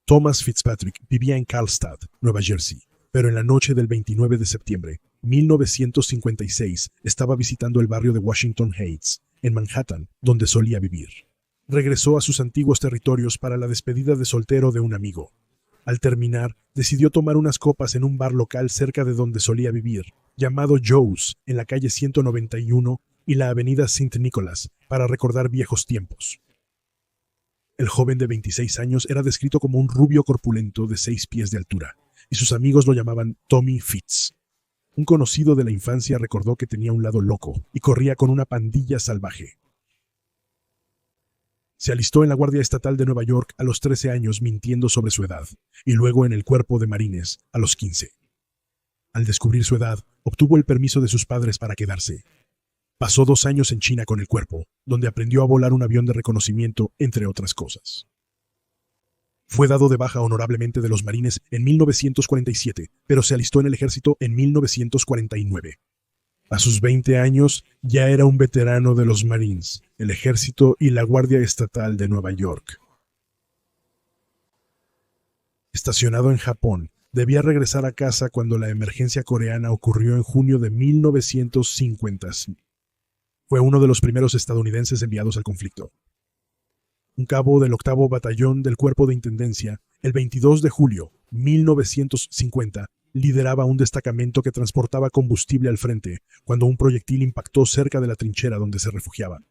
Thomas Fitzpatrick vivía en Carlstadt, Nueva Jersey, pero en la noche del 29 de septiembre, 1956, estaba visitando el barrio de Washington Heights, en Manhattan, donde solía vivir. Regresó a sus antiguos territorios para la despedida de soltero de un amigo. Al terminar, decidió tomar unas copas en un bar local cerca de donde solía vivir, llamado Joe's, en la calle 191 y la avenida St. Nicholas, para recordar viejos tiempos. El joven de 26 años era descrito como un rubio corpulento de 6 pies de altura, y sus amigos lo llamaban Tommy Fitz. Un conocido de la infancia recordó que tenía un lado loco y corría con una pandilla salvaje. Se alistó en la Guardia Estatal de Nueva York a los 13 años mintiendo sobre su edad, y luego en el Cuerpo de Marines a los 15. Al descubrir su edad, obtuvo el permiso de sus padres para quedarse. Pasó 2 años en China con el cuerpo, donde aprendió a volar un avión de reconocimiento, entre otras cosas. Fue dado de baja honorablemente de los Marines en 1947, pero se alistó en el ejército en 1949. A sus 20 años ya era un veterano de los Marines, el ejército y la Guardia Estatal de Nueva York. Estacionado en Japón, debía regresar a casa cuando la emergencia coreana ocurrió en junio de 1950. Fue uno de los primeros estadounidenses enviados al conflicto. Un cabo del 8º Batallón del Cuerpo de Intendencia, el 22 de julio de 1950, lideraba un destacamento que transportaba combustible al frente cuando un proyectil impactó cerca de la trinchera donde se refugiaba.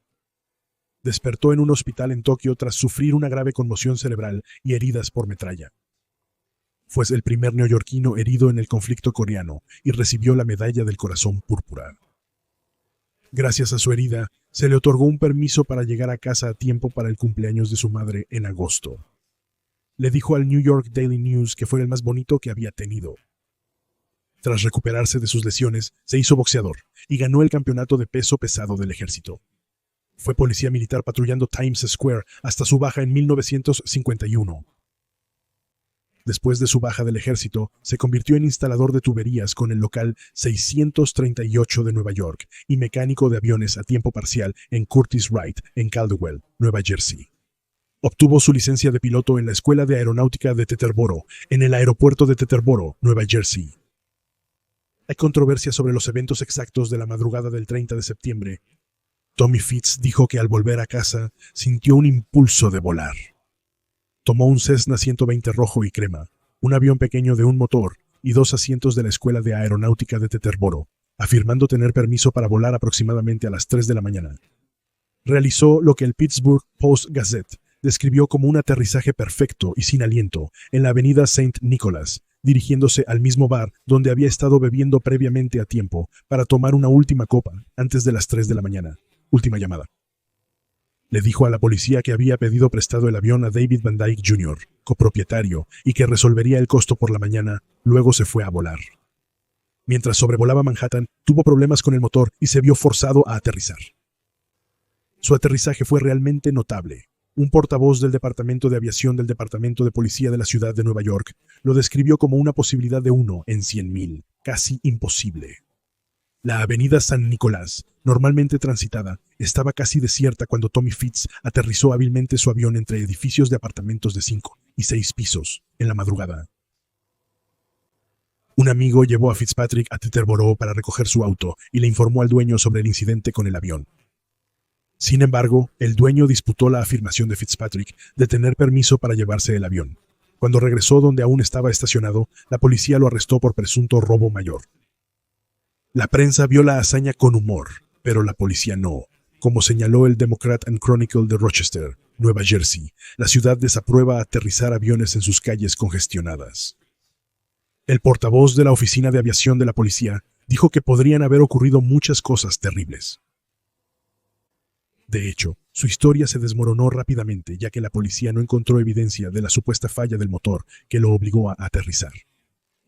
Despertó en un hospital en Tokio tras sufrir una grave conmoción cerebral y heridas por metralla. Fue el primer neoyorquino herido en el conflicto coreano y recibió la Medalla del Corazón Púrpura. Gracias a su herida, se le otorgó un permiso para llegar a casa a tiempo para el cumpleaños de su madre en agosto. Le dijo al New York Daily News que fue el más bonito que había tenido. Tras recuperarse de sus lesiones, se hizo boxeador y ganó el campeonato de peso pesado del ejército. Fue policía militar patrullando Times Square hasta su baja en 1951. Después de su baja del ejército, se convirtió en instalador de tuberías con el local 638 de Nueva York y mecánico de aviones a tiempo parcial en Curtis Wright, en Caldwell, Nueva Jersey. Obtuvo su licencia de piloto en la Escuela de Aeronáutica de Teterboro, en el aeropuerto de Teterboro, Nueva Jersey. Hay controversia sobre los eventos exactos de la madrugada del 30 de septiembre. Tommy Fitz dijo que al volver a casa sintió un impulso de volar. Tomó un Cessna 120 rojo y crema, un avión pequeño de un motor y 2 asientos de la Escuela de Aeronáutica de Teterboro, afirmando tener permiso para volar aproximadamente a las 3 de la mañana. Realizó lo que el Pittsburgh Post-Gazette describió como un aterrizaje perfecto y sin aliento en la avenida St. Nicholas, dirigiéndose al mismo bar donde había estado bebiendo previamente a tiempo para tomar una última copa antes de las 3 de la mañana. Última llamada. Le dijo a la policía que había pedido prestado el avión a David Van Dyke Jr., copropietario, y que resolvería el costo por la mañana. Luego se fue a volar. Mientras sobrevolaba Manhattan, tuvo problemas con el motor y se vio forzado a aterrizar. Su aterrizaje fue realmente notable. Un portavoz del Departamento de Aviación del Departamento de Policía de la ciudad de Nueva York lo describió como una posibilidad de 1 en 100.000, casi imposible. La avenida San Nicolás, normalmente transitada, estaba casi desierta cuando Tommy Fitz aterrizó hábilmente su avión entre edificios de apartamentos de 5 y 6 pisos en la madrugada. Un amigo llevó a Fitzpatrick a Teterboro para recoger su auto y le informó al dueño sobre el incidente con el avión. Sin embargo, el dueño disputó la afirmación de Fitzpatrick de tener permiso para llevarse el avión. Cuando regresó donde aún estaba estacionado, la policía lo arrestó por presunto robo mayor. La prensa vio la hazaña con humor, pero la policía no. Como señaló el Democrat and Chronicle de Rochester, Nueva Jersey, la ciudad desaprueba aterrizar aviones en sus calles congestionadas. El portavoz de la Oficina de Aviación de la Policía dijo que podrían haber ocurrido muchas cosas terribles. De hecho, su historia se desmoronó rápidamente ya que la policía no encontró evidencia de la supuesta falla del motor que lo obligó a aterrizar.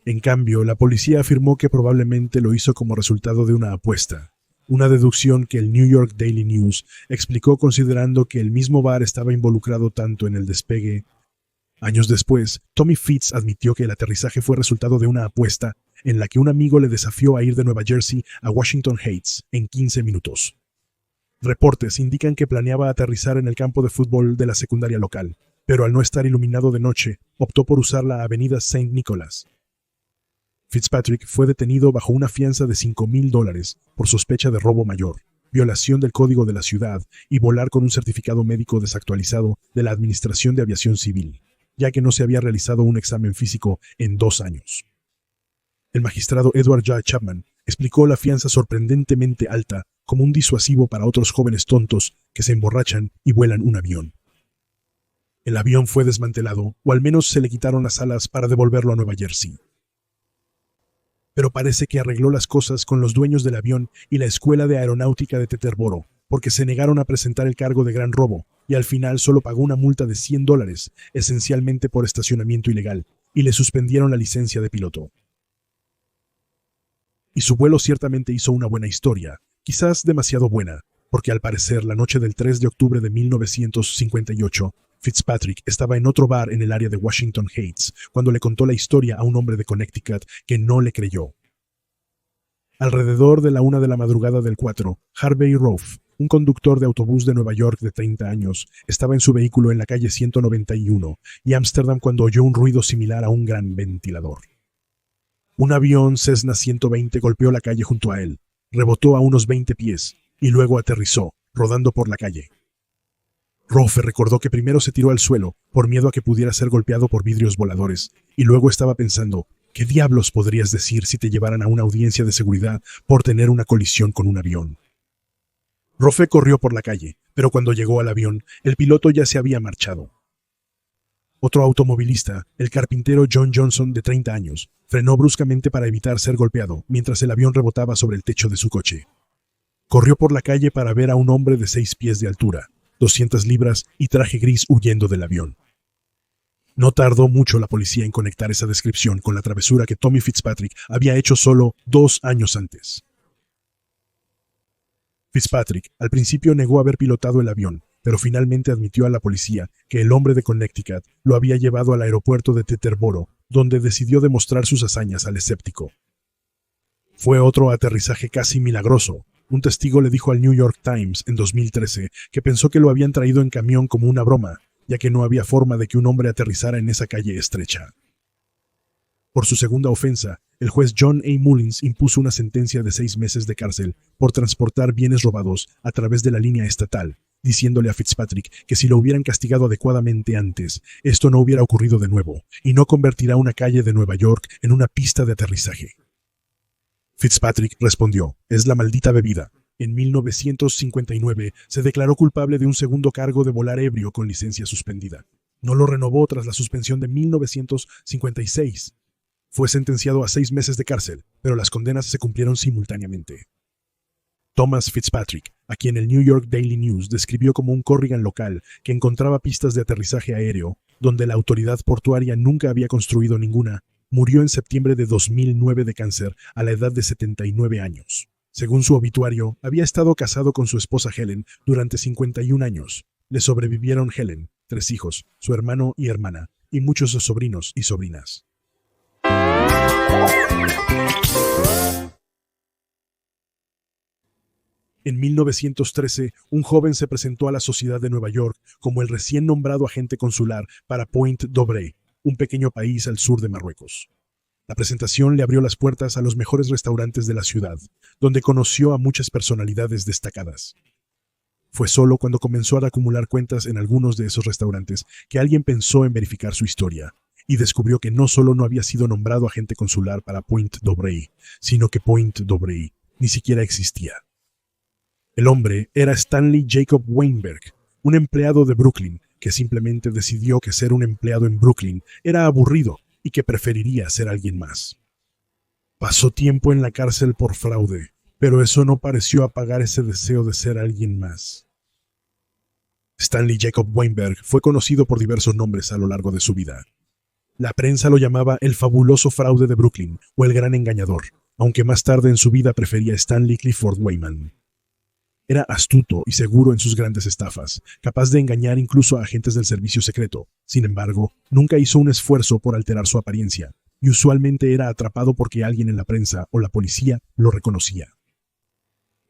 En cambio, la policía afirmó que probablemente lo hizo como resultado de una apuesta, una deducción que el New York Daily News explicó considerando que el mismo bar estaba involucrado tanto en el despegue. Años después, Tommy Fitz admitió que el aterrizaje fue resultado de una apuesta en la que un amigo le desafió a ir de Nueva Jersey a Washington Heights en 15 minutos. Reportes indican que planeaba aterrizar en el campo de fútbol de la secundaria local, pero al no estar iluminado de noche, optó por usar la avenida St. Nicholas. Fitzpatrick fue detenido bajo una fianza de $5,000 por sospecha de robo mayor, violación del código de la ciudad y volar con un certificado médico desactualizado de la Administración de Aviación Civil, ya que no se había realizado un examen físico en 2 años. El magistrado Edward J. Chapman explicó la fianza sorprendentemente alta como un disuasivo para otros jóvenes tontos que se emborrachan y vuelan un avión. El avión fue desmantelado, o al menos se le quitaron las alas para devolverlo a Nueva Jersey. Pero parece que arregló las cosas con los dueños del avión y la Escuela de Aeronáutica de Teterboro, porque se negaron a presentar el cargo de gran robo, y al final solo pagó una multa de $100, esencialmente por estacionamiento ilegal, y le suspendieron la licencia de piloto. Y su vuelo ciertamente hizo una buena historia, quizás demasiado buena, porque al parecer la noche del 3 de octubre de 1958, Fitzpatrick estaba en otro bar en el área de Washington Heights cuando le contó la historia a un hombre de Connecticut que no le creyó. Alrededor de la 1 de la madrugada del 4, Harvey Rofe, un conductor de autobús de Nueva York de 30 años, estaba en su vehículo en la calle 191 y Ámsterdam cuando oyó un ruido similar a un gran ventilador. Un avión Cessna 120 golpeó la calle junto a él, rebotó a unos 20 pies y luego aterrizó, rodando por la calle. Rofe recordó que primero se tiró al suelo por miedo a que pudiera ser golpeado por vidrios voladores, y luego estaba pensando, ¿qué diablos podrías decir si te llevaran a una audiencia de seguridad por tener una colisión con un avión? Rofe corrió por la calle, pero cuando llegó al avión, el piloto ya se había marchado. Otro automovilista, el carpintero John Johnson, de 30 años, frenó bruscamente para evitar ser golpeado mientras el avión rebotaba sobre el techo de su coche. Corrió por la calle para ver a un hombre de 6 pies de altura, 200 libras y traje gris huyendo del avión. No tardó mucho la policía en conectar esa descripción con la travesura que Tommy Fitzpatrick había hecho solo 2 años antes. Fitzpatrick al principio negó haber pilotado el avión, pero finalmente admitió a la policía que el hombre de Connecticut lo había llevado al aeropuerto de Teterboro, donde decidió demostrar sus hazañas al escéptico. Fue otro aterrizaje casi milagroso. Un testigo le dijo al New York Times en 2013 que pensó que lo habían traído en camión como una broma, ya que no había forma de que un hombre aterrizara en esa calle estrecha. Por su segunda ofensa, el juez John A. Mullins impuso una sentencia de 6 meses de cárcel por transportar bienes robados a través de la línea estatal, diciéndole a Fitzpatrick que si lo hubieran castigado adecuadamente antes, esto no hubiera ocurrido de nuevo, y no convertirá una calle de Nueva York en una pista de aterrizaje. Fitzpatrick respondió, es la maldita bebida. En 1959 se declaró culpable de un segundo cargo de volar ebrio con licencia suspendida. No lo renovó tras la suspensión de 1956. Fue sentenciado a 6 meses de cárcel, pero las condenas se cumplieron simultáneamente. Thomas Fitzpatrick, a quien el New York Daily News describió como un Corrigan local que encontraba pistas de aterrizaje aéreo, donde la autoridad portuaria nunca había construido ninguna, murió en septiembre de 2009 de cáncer a la edad de 79 años. Según su obituario, había estado casado con su esposa Helen durante 51 años. Le sobrevivieron Helen, 3 hijos, su hermano y hermana, y muchos sobrinos y sobrinas. En 1913, un joven se presentó a la sociedad de Nueva York como el recién nombrado agente consular para Pointe d'Aubrey, un pequeño país al sur de Marruecos. La presentación le abrió las puertas a los mejores restaurantes de la ciudad, donde conoció a muchas personalidades destacadas. Fue solo cuando comenzó a acumular cuentas en algunos de esos restaurantes que alguien pensó en verificar su historia, y descubrió que no solo no había sido nombrado agente consular para Pointe d'Aubrey, sino que Pointe d'Aubrey ni siquiera existía. El hombre era Stanley Jacob Weinberg, un empleado de Brooklyn, que simplemente decidió que ser un empleado en Brooklyn era aburrido y que preferiría ser alguien más. Pasó tiempo en la cárcel por fraude, pero eso no pareció apagar ese deseo de ser alguien más. Stanley Jacob Weinberg fue conocido por diversos nombres a lo largo de su vida. La prensa lo llamaba el fabuloso fraude de Brooklyn o el gran engañador, aunque más tarde en su vida prefería Stanley Clifford Weyman. Era astuto y seguro en sus grandes estafas, capaz de engañar incluso a agentes del servicio secreto. Sin embargo, nunca hizo un esfuerzo por alterar su apariencia, y usualmente era atrapado porque alguien en la prensa o la policía lo reconocía.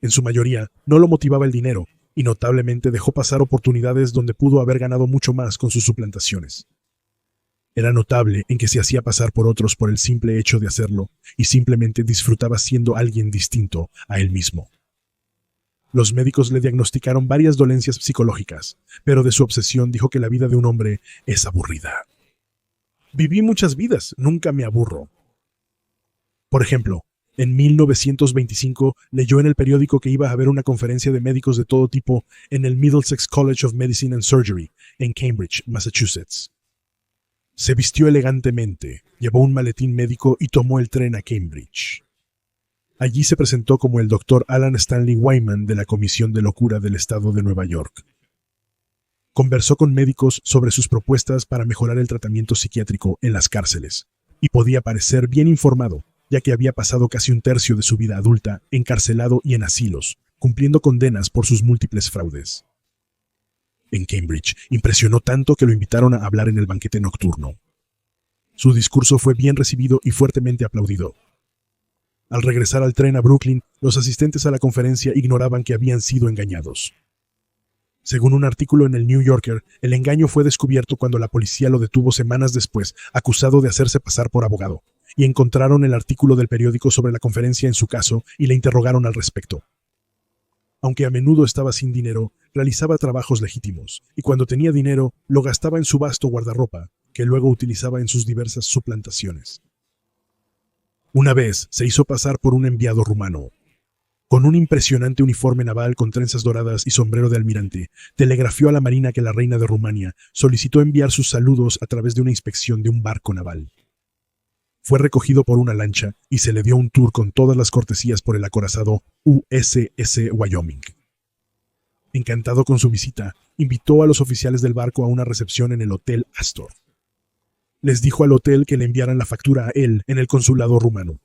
En su mayoría, no lo motivaba el dinero, y notablemente dejó pasar oportunidades donde pudo haber ganado mucho más con sus suplantaciones. Era notable en que se hacía pasar por otros por el simple hecho de hacerlo y simplemente disfrutaba siendo alguien distinto a él mismo. Los médicos le diagnosticaron varias dolencias psicológicas, pero de su obsesión dijo que la vida de un hombre es aburrida. Viví muchas vidas, nunca me aburro. Por ejemplo, en 1925 leyó en el periódico que iba a haber una conferencia de médicos de todo tipo en el Middlesex College of Medicine and Surgery, en Cambridge, Massachusetts. Se vistió elegantemente, llevó un maletín médico y tomó el tren a Cambridge. Allí se presentó como el Dr. Alan Stanley Wyman de la Comisión de Locura del Estado de Nueva York. Conversó con médicos sobre sus propuestas para mejorar el tratamiento psiquiátrico en las cárceles, y podía parecer bien informado, ya que había pasado casi un tercio de su vida adulta encarcelado y en asilos, cumpliendo condenas por sus múltiples fraudes. En Cambridge impresionó tanto que lo invitaron a hablar en el banquete nocturno. Su discurso fue bien recibido y fuertemente aplaudido. Al regresar al tren a Brooklyn, los asistentes a la conferencia ignoraban que habían sido engañados. Según un artículo en el New Yorker, el engaño fue descubierto cuando la policía lo detuvo semanas después, acusado de hacerse pasar por abogado, y encontraron el artículo del periódico sobre la conferencia en su caso y le interrogaron al respecto. Aunque a menudo estaba sin dinero, realizaba trabajos legítimos, y cuando tenía dinero, lo gastaba en su vasto guardarropa, que luego utilizaba en sus diversas suplantaciones. Una vez se hizo pasar por un enviado rumano. Con un impresionante uniforme naval con trenzas doradas y sombrero de almirante, telegrafió a la marina que la reina de Rumania solicitó enviar sus saludos a través de una inspección de un barco naval. Fue recogido por una lancha y se le dio un tour con todas las cortesías por el acorazado USS Wyoming. Encantado con su visita, invitó a los oficiales del barco a una recepción en el Hotel Astor. Les dijo al hotel que le enviaran la factura a él en el consulado rumano.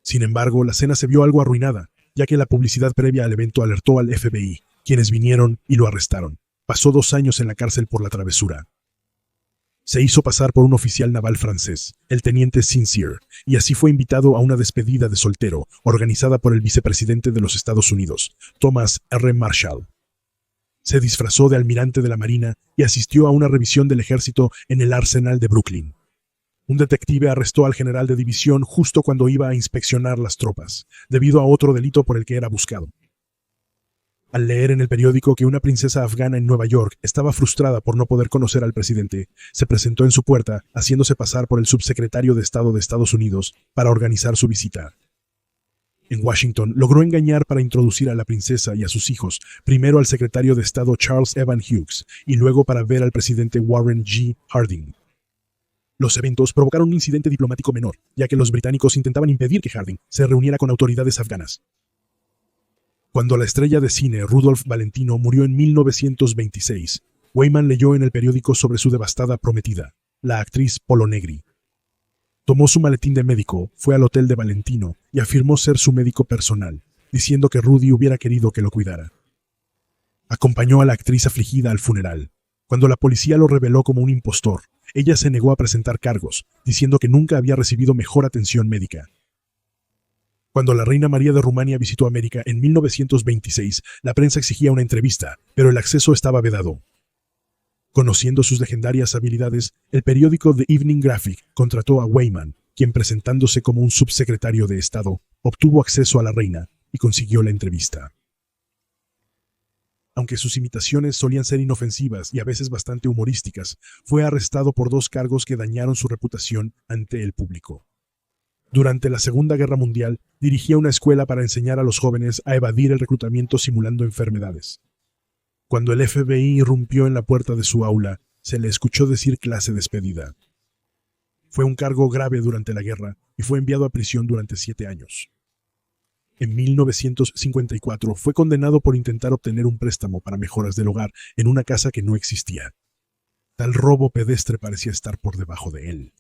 Sin embargo, la cena se vio algo arruinada, ya que la publicidad previa al evento alertó al FBI, quienes vinieron y lo arrestaron. Pasó 2 años en la cárcel por la travesura. Se hizo pasar por un oficial naval francés, el teniente Sincere, y así fue invitado a una despedida de soltero organizada por el vicepresidente de los Estados Unidos, Thomas R. Marshall. Se disfrazó de almirante de la Marina y asistió a una revisión del ejército en el arsenal de Brooklyn. Un detective arrestó al general de división justo cuando iba a inspeccionar las tropas, debido a otro delito por el que era buscado. Al leer en el periódico que una princesa afgana en Nueva York estaba frustrada por no poder conocer al presidente, se presentó en su puerta, haciéndose pasar por el subsecretario de Estado de Estados Unidos para organizar su visita. En Washington, logró engañar para introducir a la princesa y a sus hijos, primero al secretario de Estado Charles Evan Hughes y luego para ver al presidente Warren G. Harding. Los eventos provocaron un incidente diplomático menor, ya que los británicos intentaban impedir que Harding se reuniera con autoridades afganas. Cuando la estrella de cine Rudolph Valentino murió en 1926, Wyman leyó en el periódico sobre su devastada prometida, la actriz Polo Negri. Tomó su maletín de médico, fue al hotel de Valentino y afirmó ser su médico personal, diciendo que Rudy hubiera querido que lo cuidara. Acompañó a la actriz afligida al funeral. Cuando la policía lo reveló como un impostor, ella se negó a presentar cargos, diciendo que nunca había recibido mejor atención médica. Cuando la reina María de Rumania visitó América en 1926, la prensa exigía una entrevista, pero el acceso estaba vedado. Conociendo sus legendarias habilidades, el periódico The Evening Graphic contrató a Wyman, quien presentándose como un subsecretario de Estado, obtuvo acceso a la reina y consiguió la entrevista. Aunque sus imitaciones solían ser inofensivas y a veces bastante humorísticas, fue arrestado por 2 cargos que dañaron su reputación ante el público. Durante la Segunda Guerra Mundial, dirigía una escuela para enseñar a los jóvenes a evadir el reclutamiento simulando enfermedades. Cuando el FBI irrumpió en la puerta de su aula, se le escuchó decir clase despedida. Fue un cargo grave durante la guerra y fue enviado a prisión durante 7 años. En 1954 fue condenado por intentar obtener un préstamo para mejoras del hogar en una casa que no existía. Tal robo pedestre parecía estar por debajo de él.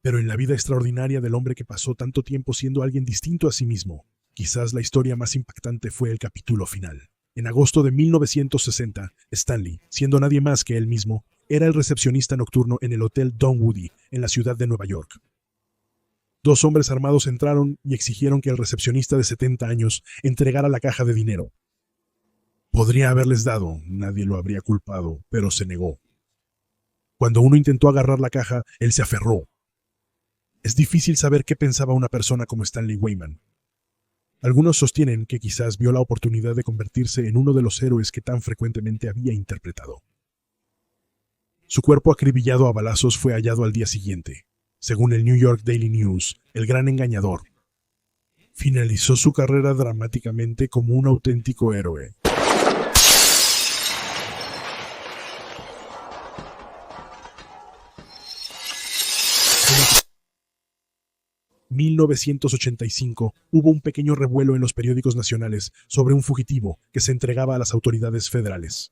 Pero en la vida extraordinaria del hombre que pasó tanto tiempo siendo alguien distinto a sí mismo, quizás la historia más impactante fue el capítulo final. En agosto de 1960, Stanley, siendo nadie más que él mismo, era el recepcionista nocturno en el Hotel Dunwoody, en la ciudad de Nueva York. 2 hombres armados entraron y exigieron que el recepcionista de 70 años entregara la caja de dinero. Podría haberles dado, nadie lo habría culpado, pero se negó. Cuando uno intentó agarrar la caja, él se aferró. Es difícil saber qué pensaba una persona como Stanley Weyman. Algunos sostienen que quizás vio la oportunidad de convertirse en uno de los héroes que tan frecuentemente había interpretado. Su cuerpo acribillado a balazos fue hallado al día siguiente. Según el New York Daily News, el gran engañador finalizó su carrera dramáticamente como un auténtico héroe. En 1985 hubo un pequeño revuelo en los periódicos nacionales sobre un fugitivo que se entregaba a las autoridades federales.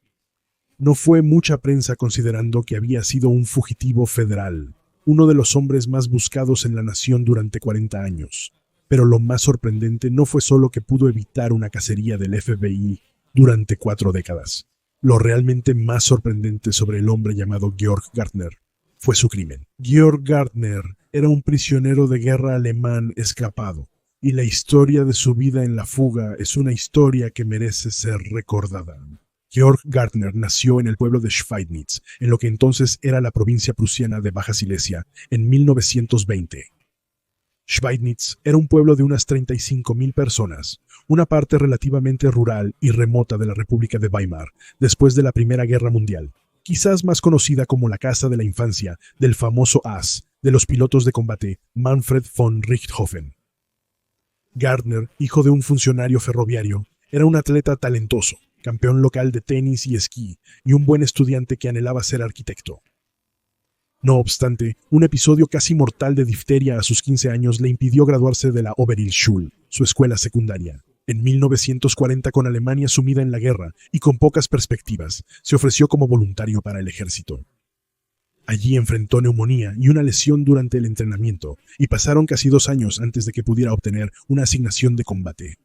No fue mucha prensa considerando que había sido un fugitivo federal, uno de los hombres más buscados en la nación durante 40 años. Pero lo más sorprendente no fue solo que pudo evitar una cacería del FBI durante 4 décadas. Lo realmente más sorprendente sobre el hombre llamado Georg Gardner fue su crimen. Georg Gardner era un prisionero de guerra alemán escapado, y la historia de su vida en la fuga es una historia que merece ser recordada. Georg Gardner nació en el pueblo de Schweidnitz, en lo que entonces era la provincia prusiana de Baja Silesia, en 1920. Schweidnitz era un pueblo de unas 35.000 personas, una parte relativamente rural y remota de la República de Weimar, después de la Primera Guerra Mundial, quizás más conocida como la casa de la infancia del famoso as de los pilotos de combate Manfred von Richthofen. Gardner, hijo de un funcionario ferroviario, era un atleta talentoso, campeón local de tenis y esquí, y un buen estudiante que anhelaba ser arquitecto. No obstante, un episodio casi mortal de difteria a sus 15 años le impidió graduarse de la Oberilschule, su escuela secundaria. En 1940, con Alemania sumida en la guerra y con pocas perspectivas, se ofreció como voluntario para el ejército. Allí enfrentó neumonía y una lesión durante el entrenamiento, y pasaron casi 2 años antes de que pudiera obtener una asignación de combate.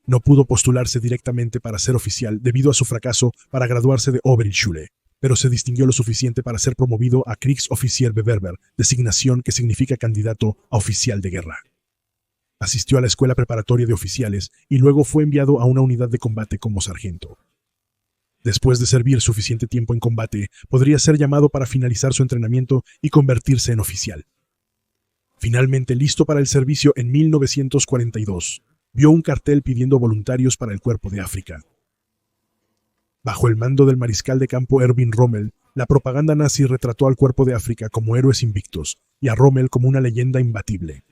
No pudo postularse directamente para ser oficial debido a su fracaso para graduarse de Oberilschule, pero se distinguió lo suficiente para ser promovido a Kriegsoffizier-Bewerber, designación que significa candidato a oficial de guerra. Asistió a la escuela preparatoria de oficiales y luego fue enviado a una unidad de combate como sargento. Después de servir suficiente tiempo en combate, podría ser llamado para finalizar su entrenamiento y convertirse en oficial. Finalmente listo para el servicio en 1942, vio un cartel pidiendo voluntarios para el Cuerpo de África. Bajo el mando del mariscal de campo Erwin Rommel, la propaganda nazi retrató al Cuerpo de África como héroes invictos y a Rommel como una leyenda imbatible.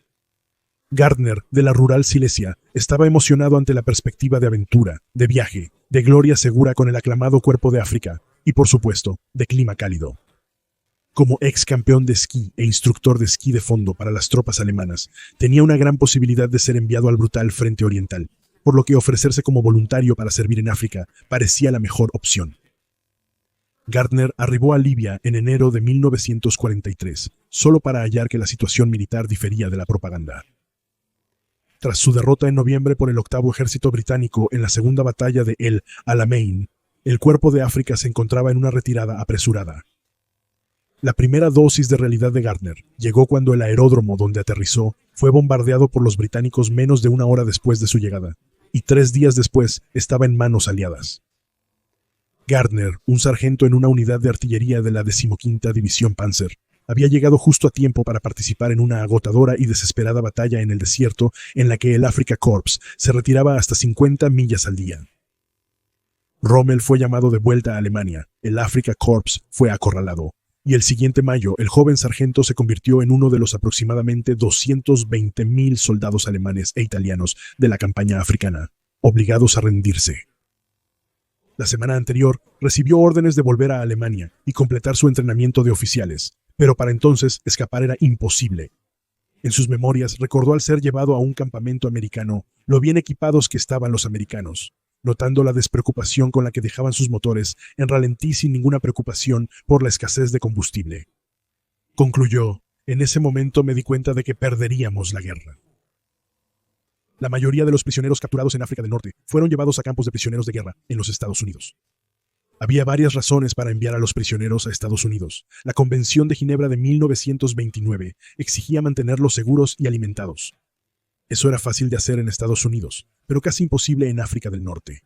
Gardner, de la rural Silesia, estaba emocionado ante la perspectiva de aventura, de viaje, de gloria segura con el aclamado Cuerpo de África y, por supuesto, de clima cálido. Como ex campeón de esquí e instructor de esquí de fondo para las tropas alemanas, tenía una gran posibilidad de ser enviado al brutal Frente Oriental, por lo que ofrecerse como voluntario para servir en África parecía la mejor opción. Gardner arribó a Libia en enero de 1943, solo para hallar que la situación militar difería de la propaganda. Tras su derrota en noviembre por el 8º Ejército Británico en la segunda batalla de El Alamein, el Cuerpo de África se encontraba en una retirada apresurada. La primera dosis de realidad de Gardner llegó cuando el aeródromo donde aterrizó fue bombardeado por los británicos menos de 1 hora después de su llegada, y 3 días después estaba en manos aliadas. Gardner, un sargento en una unidad de artillería de la 15ª División Panzer, había llegado justo a tiempo para participar en una agotadora y desesperada batalla en el desierto en la que el Afrika Korps se retiraba hasta 50 millas al día. Rommel fue llamado de vuelta a Alemania, el Afrika Korps fue acorralado, y el siguiente mayo el joven sargento se convirtió en uno de los aproximadamente 220.000 soldados alemanes e italianos de la campaña africana, obligados a rendirse. La semana anterior recibió órdenes de volver a Alemania y completar su entrenamiento de oficiales, pero para entonces escapar era imposible. En sus memorias recordó al ser llevado a un campamento americano lo bien equipados que estaban los americanos, notando la despreocupación con la que dejaban sus motores en ralentí sin ninguna preocupación por la escasez de combustible. Concluyó, en ese momento me di cuenta de que perderíamos la guerra. La mayoría de los prisioneros capturados en África del Norte fueron llevados a campos de prisioneros de guerra en los Estados Unidos. Había varias razones para enviar a los prisioneros a Estados Unidos. La Convención de Ginebra de 1929 exigía mantenerlos seguros y alimentados. Eso era fácil de hacer en Estados Unidos, pero casi imposible en África del Norte.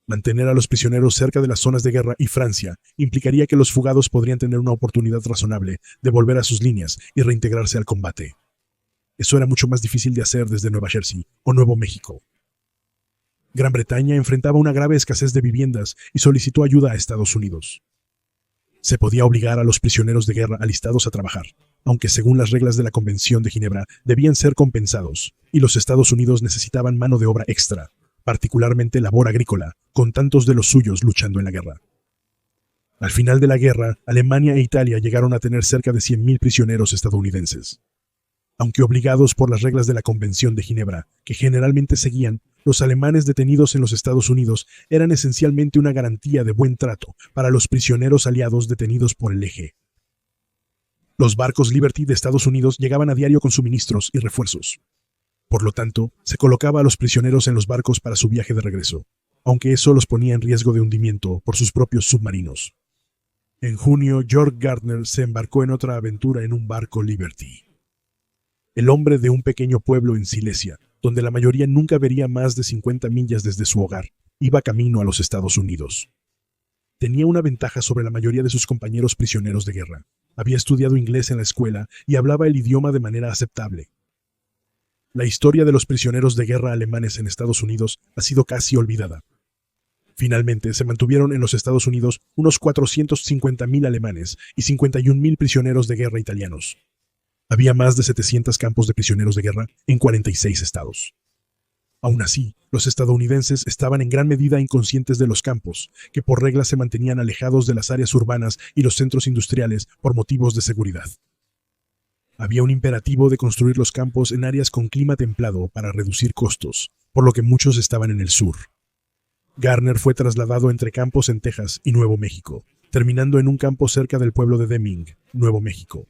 Mantener a los prisioneros cerca de las zonas de guerra y Francia implicaría que los fugados podrían tener una oportunidad razonable de volver a sus líneas y reintegrarse al combate. Eso era mucho más difícil de hacer desde Nueva Jersey o Nuevo México. Gran Bretaña enfrentaba una grave escasez de viviendas y solicitó ayuda a Estados Unidos. Se podía obligar a los prisioneros de guerra alistados a trabajar, aunque según las reglas de la Convención de Ginebra debían ser compensados, y los Estados Unidos necesitaban mano de obra extra, particularmente labor agrícola, con tantos de los suyos luchando en la guerra. Al final de la guerra, Alemania e Italia llegaron a tener cerca de 100.000 prisioneros estadounidenses. Aunque obligados por las reglas de la Convención de Ginebra, que generalmente seguían, los alemanes detenidos en los Estados Unidos eran esencialmente una garantía de buen trato para los prisioneros aliados detenidos por el eje. Los barcos Liberty de Estados Unidos llegaban a diario con suministros y refuerzos. Por lo tanto, se colocaba a los prisioneros en los barcos para su viaje de regreso, aunque eso los ponía en riesgo de hundimiento por sus propios submarinos. En junio, George Gardner se embarcó en otra aventura en un barco Liberty. El hombre de un pequeño pueblo en Silesia, donde la mayoría nunca vería más de 50 millas desde su hogar, iba camino a los Estados Unidos. Tenía una ventaja sobre la mayoría de sus compañeros prisioneros de guerra. Había estudiado inglés en la escuela y hablaba el idioma de manera aceptable. La historia de los prisioneros de guerra alemanes en Estados Unidos ha sido casi olvidada. Finalmente, se mantuvieron en los Estados Unidos unos 450.000 alemanes y 51.000 prisioneros de guerra italianos. Había más de 700 campos de prisioneros de guerra en 46 estados. Aún así, los estadounidenses estaban en gran medida inconscientes de los campos, que por regla se mantenían alejados de las áreas urbanas y los centros industriales por motivos de seguridad. Había un imperativo de construir los campos en áreas con clima templado para reducir costos, por lo que muchos estaban en el sur. Garner fue trasladado entre campos en Texas y Nuevo México, terminando en un campo cerca del pueblo de Deming, Nuevo México.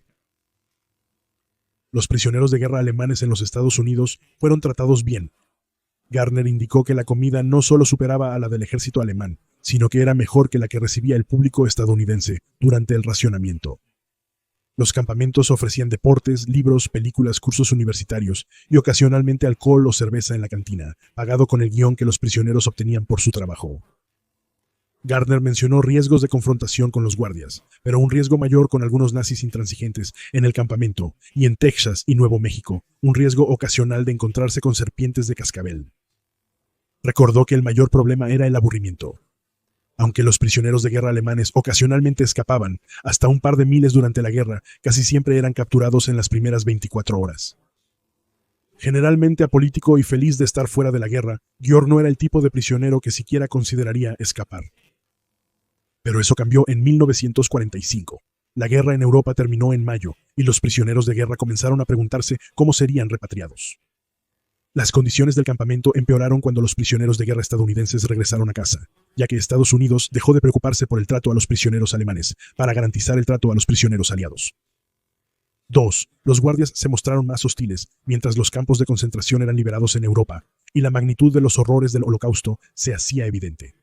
Los prisioneros de guerra alemanes en los Estados Unidos fueron tratados bien. Garner indicó que la comida no solo superaba a la del ejército alemán, sino que era mejor que la que recibía el público estadounidense durante el racionamiento. Los campamentos ofrecían deportes, libros, películas, cursos universitarios y ocasionalmente alcohol o cerveza en la cantina, pagado con el guión que los prisioneros obtenían por su trabajo. Gardner mencionó riesgos de confrontación con los guardias, pero un riesgo mayor con algunos nazis intransigentes en el campamento y en Texas y Nuevo México, un riesgo ocasional de encontrarse con serpientes de cascabel. Recordó que el mayor problema era el aburrimiento. Aunque los prisioneros de guerra alemanes ocasionalmente escapaban, hasta un par de miles durante la guerra, casi siempre eran capturados en las primeras 24 horas. Generalmente apolítico y feliz de estar fuera de la guerra, Georg no era el tipo de prisionero que siquiera consideraría escapar. Pero eso cambió en 1945. La guerra en Europa terminó en mayo, y los prisioneros de guerra comenzaron a preguntarse cómo serían repatriados. Las condiciones del campamento empeoraron cuando los prisioneros de guerra estadounidenses regresaron a casa, ya que Estados Unidos dejó de preocuparse por el trato a los prisioneros alemanes para garantizar el trato a los prisioneros aliados. 2. Los guardias se mostraron más hostiles mientras los campos de concentración eran liberados en Europa, y la magnitud de los horrores del Holocausto se hacía evidente.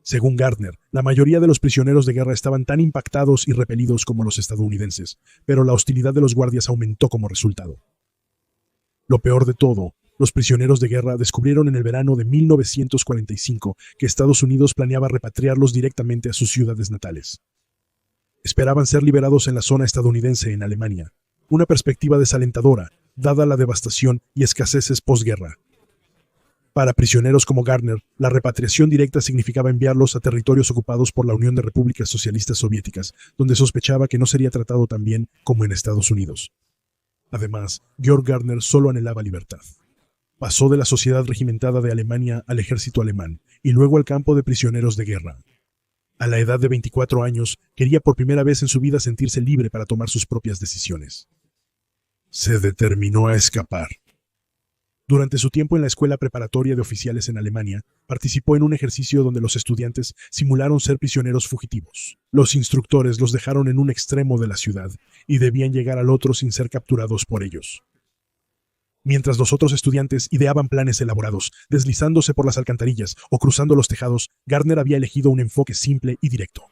Según Gardner, la mayoría de los prisioneros de guerra estaban tan impactados y repelidos como los estadounidenses, pero la hostilidad de los guardias aumentó como resultado. Lo peor de todo, los prisioneros de guerra descubrieron en el verano de 1945 que Estados Unidos planeaba repatriarlos directamente a sus ciudades natales. Esperaban ser liberados en la zona estadounidense en Alemania, una perspectiva desalentadora, dada la devastación y escaseces posguerra. Para prisioneros como Gardner, la repatriación directa significaba enviarlos a territorios ocupados por la Unión de Repúblicas Socialistas Soviéticas, donde sospechaba que no sería tratado tan bien como en Estados Unidos. Además, Georg Gardner solo anhelaba libertad. Pasó de la sociedad regimentada de Alemania al ejército alemán y luego al campo de prisioneros de guerra. A la edad de 24 años, quería por primera vez en su vida sentirse libre para tomar sus propias decisiones. Se determinó a escapar. Durante su tiempo en la escuela preparatoria de oficiales en Alemania, participó en un ejercicio donde los estudiantes simularon ser prisioneros fugitivos. Los instructores los dejaron en un extremo de la ciudad y debían llegar al otro sin ser capturados por ellos. Mientras los otros estudiantes ideaban planes elaborados, deslizándose por las alcantarillas o cruzando los tejados, Gardner había elegido un enfoque simple y directo.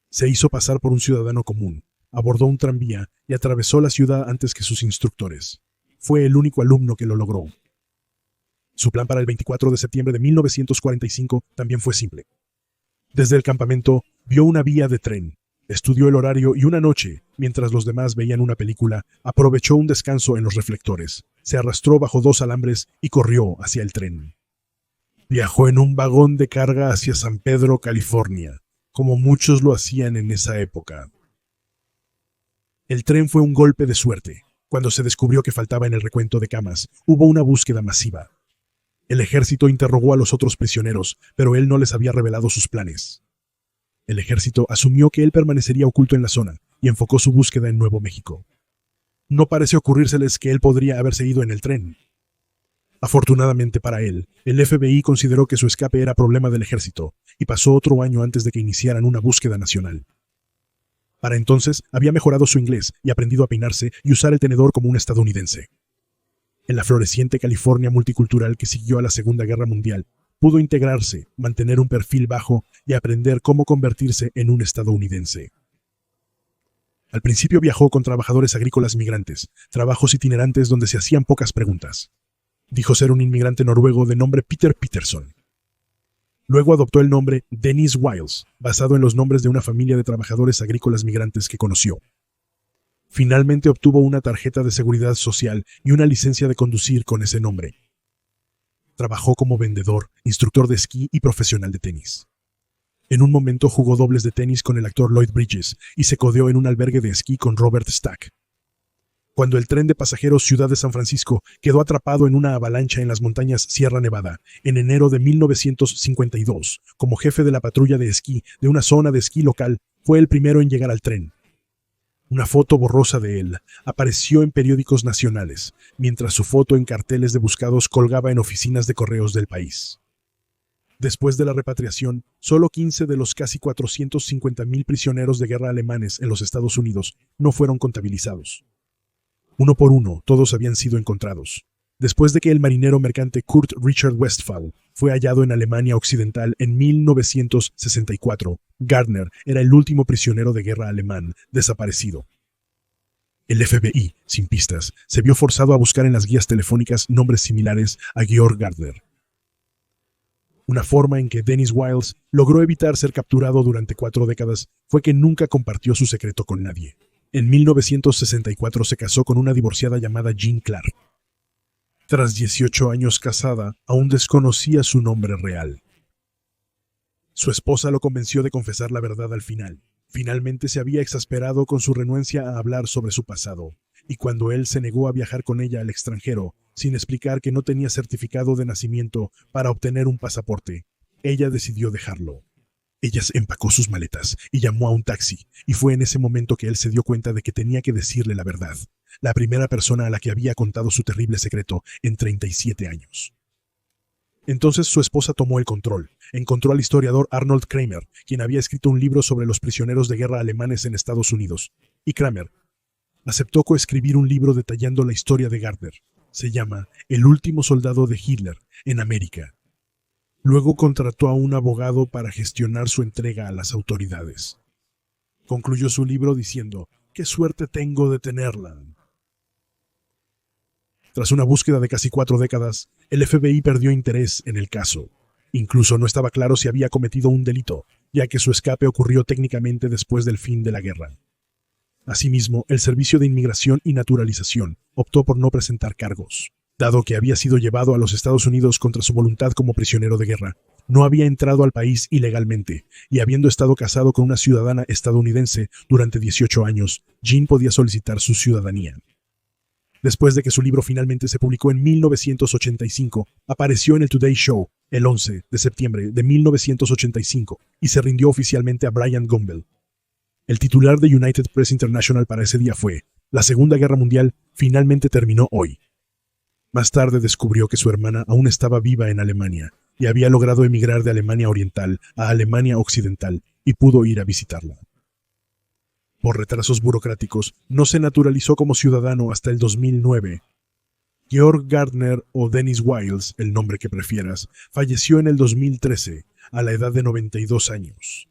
Se hizo pasar por un ciudadano común, abordó un tranvía y atravesó la ciudad antes que sus instructores. Fue el único alumno que lo logró. Su plan para el 24 de septiembre de 1945 también fue simple. Desde el campamento, vio una vía de tren, estudió el horario y una noche, mientras los demás veían una película, aprovechó un descanso en los reflectores, se arrastró bajo 2 alambres y corrió hacia el tren. Viajó en un vagón de carga hacia San Pedro, California, como muchos lo hacían en esa época. El tren fue un golpe de suerte. Cuando se descubrió que faltaba en el recuento de camas, hubo una búsqueda masiva. El ejército interrogó a los otros prisioneros, pero él no les había revelado sus planes. El ejército asumió que él permanecería oculto en la zona y enfocó su búsqueda en Nuevo México. No parece ocurrírseles que él podría haberse ido en el tren. Afortunadamente para él, el FBI consideró que su escape era problema del ejército y pasó otro año antes de que iniciaran una búsqueda nacional. Para entonces había mejorado su inglés y aprendido a peinarse y usar el tenedor como un estadounidense. En la floreciente California multicultural que siguió a la Segunda Guerra Mundial, pudo integrarse, mantener un perfil bajo y aprender cómo convertirse en un estadounidense. Al principio viajó con trabajadores agrícolas migrantes, trabajos itinerantes donde se hacían pocas preguntas. Dijo ser un inmigrante noruego de nombre Peter Peterson. Luego adoptó el nombre Dennis Wiles, basado en los nombres de una familia de trabajadores agrícolas migrantes que conoció. Finalmente obtuvo una tarjeta de seguridad social y una licencia de conducir con ese nombre. Trabajó como vendedor, instructor de esquí y profesional de tenis. En un momento jugó dobles de tenis con el actor Lloyd Bridges y se codeó en un albergue de esquí con Robert Stack. Cuando el tren de pasajeros Ciudad de San Francisco quedó atrapado en una avalancha en las montañas Sierra Nevada, en enero de 1952, como jefe de la patrulla de esquí de una zona de esquí local, fue el primero en llegar al tren. Una foto borrosa de él apareció en periódicos nacionales, mientras su foto en carteles de buscados colgaba en oficinas de correos del país. Después de la repatriación, solo 15 de los casi 450,000 prisioneros de guerra alemanes en los Estados Unidos no fueron contabilizados. Uno por uno, todos habían sido encontrados. Después de que el marinero mercante Kurt Richard Westphal fue hallado en Alemania Occidental en 1964, Gardner era el último prisionero de guerra alemán desaparecido. El FBI, sin pistas, se vio forzado a buscar en las guías telefónicas nombres similares a Georg Gardner. Una forma en que Dennis Wiles logró evitar ser capturado durante 4 décadas fue que nunca compartió su secreto con nadie. En 1964 se casó con una divorciada llamada Jean Clark. Tras 18 años casada, aún desconocía su nombre real. Su esposa lo convenció de confesar la verdad al final. Finalmente se había exasperado con su renuencia a hablar sobre su pasado, y cuando él se negó a viajar con ella al extranjero, sin explicar que no tenía certificado de nacimiento para obtener un pasaporte, ella decidió dejarlo. Ella empacó sus maletas y llamó a un taxi, y fue en ese momento que él se dio cuenta de que tenía que decirle la verdad, la primera persona a la que había contado su terrible secreto en 37 años. Entonces su esposa tomó el control, encontró al historiador Arnold Kramer, quien había escrito un libro sobre los prisioneros de guerra alemanes en Estados Unidos, y Kramer aceptó coescribir un libro detallando la historia de Gardner. Se llama El último soldado de Hitler en América. Luego contrató a un abogado para gestionar su entrega a las autoridades. Concluyó su libro diciendo: «¡Qué suerte tengo de tenerla!». Tras una búsqueda de casi 4 décadas, el FBI perdió interés en el caso. Incluso no estaba claro si había cometido un delito, ya que su escape ocurrió técnicamente después del fin de la guerra. Asimismo, el Servicio de Inmigración y Naturalización optó por no presentar cargos. Dado que había sido llevado a los Estados Unidos contra su voluntad como prisionero de guerra, no había entrado al país ilegalmente, y habiendo estado casado con una ciudadana estadounidense durante 18 años, Jean podía solicitar su ciudadanía. Después de que su libro finalmente se publicó en 1985, apareció en el Today Show el 11 de septiembre de 1985 y se rindió oficialmente a Bryant Gumbel. El titular de United Press International para ese día fue: «La Segunda Guerra Mundial finalmente terminó hoy». Más tarde descubrió que su hermana aún estaba viva en Alemania y había logrado emigrar de Alemania Oriental a Alemania Occidental y pudo ir a visitarla. Por retrasos burocráticos, no se naturalizó como ciudadano hasta el 2009. Georg Gardner, o Dennis Wiles, el nombre que prefieras, falleció en el 2013, a la edad de 92 años.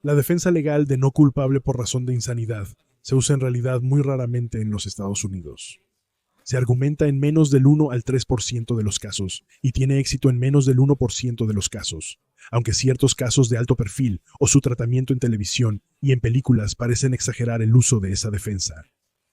La defensa legal de no culpable por razón de insanidad se usa en realidad muy raramente en los Estados Unidos. Se argumenta en menos del 1 al 3% de los casos y tiene éxito en menos del 1% de los casos, aunque ciertos casos de alto perfil o su tratamiento en televisión y en películas parecen exagerar el uso de esa defensa.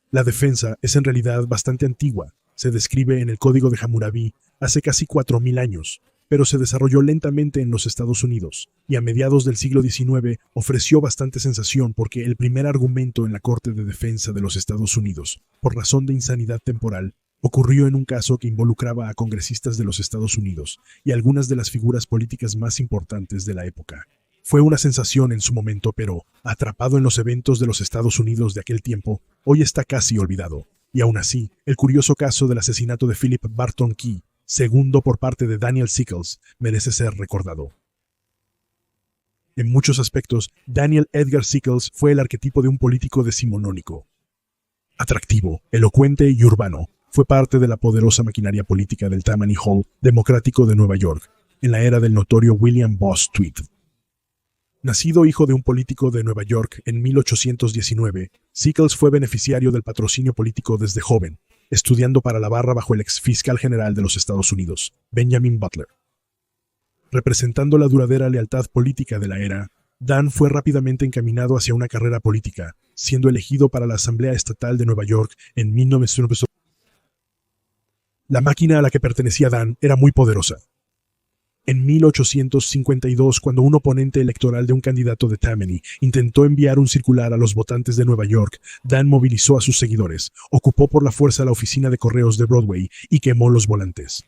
La defensa es en realidad bastante antigua, se describe en el Código de Hammurabi hace casi 4000 años, pero se desarrolló lentamente en los Estados Unidos y a mediados del siglo XIX ofreció bastante sensación porque el primer argumento en la Corte de Defensa de los Estados Unidos, por razón de insanidad temporal, ocurrió en un caso que involucraba a congresistas de los Estados Unidos y algunas de las figuras políticas más importantes de la época. Fue una sensación en su momento, pero, atrapado en los eventos de los Estados Unidos de aquel tiempo, hoy está casi olvidado. Y aún así, el curioso caso del asesinato de Philip Barton Key, segundo por parte de Daniel Sickles, merece ser recordado. En muchos aspectos, Daniel Edgar Sickles fue el arquetipo de un político decimonónico. Atractivo, elocuente y urbano, fue parte de la poderosa maquinaria política del Tammany Hall democrático de Nueva York, en la era del notorio William Boss Tweed. Nacido hijo de un político de Nueva York en 1819, Sickles fue beneficiario del patrocinio político desde joven, estudiando para la barra bajo el ex fiscal general de los Estados Unidos, Benjamin Butler. Representando la duradera lealtad política de la era, Dan fue rápidamente encaminado hacia una carrera política, siendo elegido para la Asamblea Estatal de Nueva York en 1900. La máquina a la que pertenecía Dan era muy poderosa. En 1852, cuando un oponente electoral de un candidato de Tammany intentó enviar un circular a los votantes de Nueva York, Dan movilizó a sus seguidores, ocupó por la fuerza la oficina de correos de Broadway y quemó los volantes.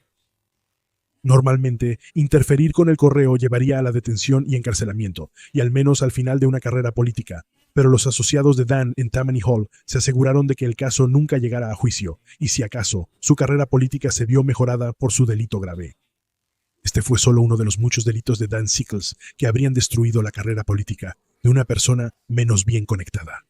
Normalmente, interferir con el correo llevaría a la detención y encarcelamiento, y al menos al final de una carrera política, pero los asociados de Dan en Tammany Hall se aseguraron de que el caso nunca llegara a juicio, y si acaso, su carrera política se vio mejorada por su delito grave. Este fue solo uno de los muchos delitos de Dan Sickles que habrían destruido la carrera política de una persona menos bien conectada.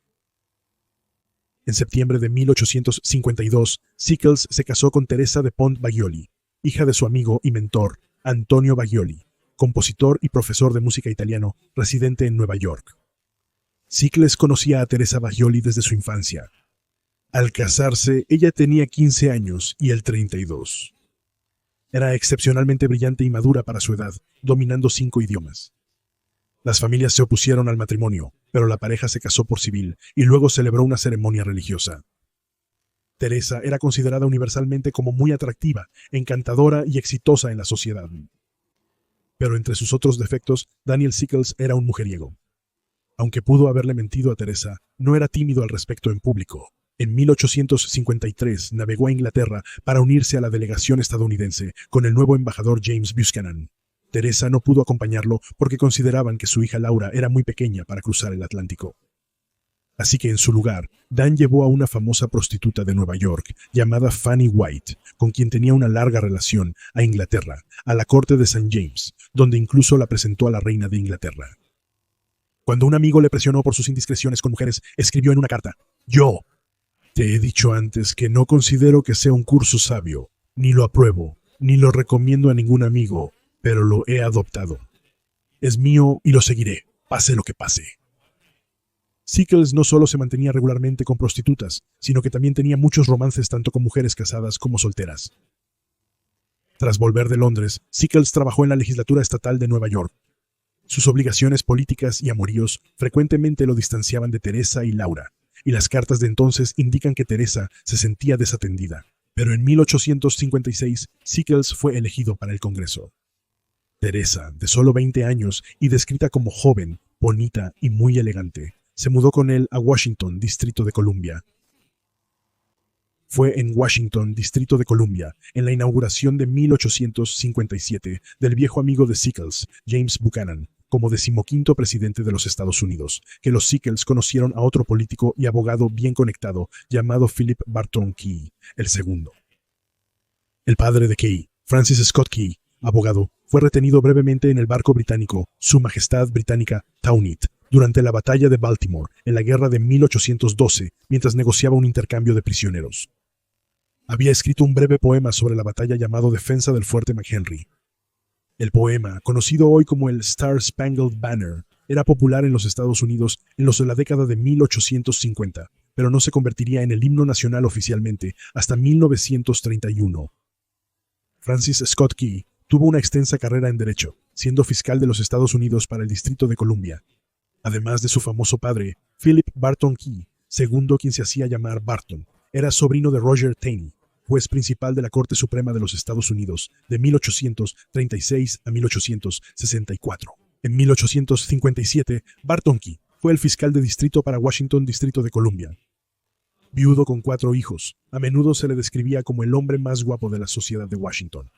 En septiembre de 1852, Sickles se casó con Teresa de Pont Baglioli, hija de su amigo y mentor, Antonio Baglioli, compositor y profesor de música italiano residente en Nueva York. Sickles conocía a Teresa Baglioli desde su infancia. Al casarse, ella tenía 15 años y él 32. Era excepcionalmente brillante y madura para su edad, dominando 5 idiomas. Las familias se opusieron al matrimonio, pero la pareja se casó por civil y luego celebró una ceremonia religiosa. Teresa era considerada universalmente como muy atractiva, encantadora y exitosa en la sociedad. Pero entre sus otros defectos, Daniel Sickles era un mujeriego. Aunque pudo haberle mentido a Teresa, no era tímido al respecto en público. En 1853 navegó a Inglaterra para unirse a la delegación estadounidense con el nuevo embajador James Buchanan. Teresa no pudo acompañarlo porque consideraban que su hija Laura era muy pequeña para cruzar el Atlántico. Así que en su lugar, Dan llevó a una famosa prostituta de Nueva York llamada Fanny White, con quien tenía una larga relación, a Inglaterra, a la corte de St. James, donde incluso la presentó a la reina de Inglaterra. Cuando un amigo le presionó por sus indiscreciones con mujeres, escribió en una carta: «Yo te he dicho antes que no considero que sea un curso sabio, ni lo apruebo, ni lo recomiendo a ningún amigo, pero lo he adoptado. Es mío y lo seguiré, pase lo que pase». Sickles no solo se mantenía regularmente con prostitutas, sino que también tenía muchos romances tanto con mujeres casadas como solteras. Tras volver de Londres, Sickles trabajó en la legislatura estatal de Nueva York. Sus obligaciones políticas y amoríos frecuentemente lo distanciaban de Teresa y Laura, y las cartas de entonces indican que Teresa se sentía desatendida. Pero en 1856, Sickles fue elegido para el Congreso. Teresa, de solo 20 años y descrita como joven, bonita y muy elegante, se mudó con él a Washington, Distrito de Columbia. Fue en Washington, Distrito de Columbia, en la inauguración de 1857 del viejo amigo de Sickles, James Buchanan, como 15º presidente de los Estados Unidos, que los Sickles conocieron a otro político y abogado bien conectado llamado Philip Barton Key, el segundo. El padre de Key, Francis Scott Key, abogado, fue retenido brevemente en el barco británico Su Majestad Británica Townet durante la batalla de Baltimore en la guerra de 1812, mientras negociaba un intercambio de prisioneros. Había escrito un breve poema sobre la batalla llamado Defensa del Fuerte McHenry. El poema, conocido hoy como el Star Spangled Banner, era popular en los Estados Unidos en la década de 1850, pero no se convertiría en el himno nacional oficialmente hasta 1931. Francis Scott Key tuvo una extensa carrera en derecho, siendo fiscal de los Estados Unidos para el Distrito de Columbia. Además de su famoso padre, Philip Barton Key, segundo quien se hacía llamar Barton, era sobrino de Roger Taney, juez principal de la Corte Suprema de los Estados Unidos de 1836 a 1864. En 1857, Barton Key fue el fiscal de distrito para Washington, Distrito de Columbia. Viudo con 4 hijos, a menudo se le describía como el hombre más guapo de la sociedad de Washington.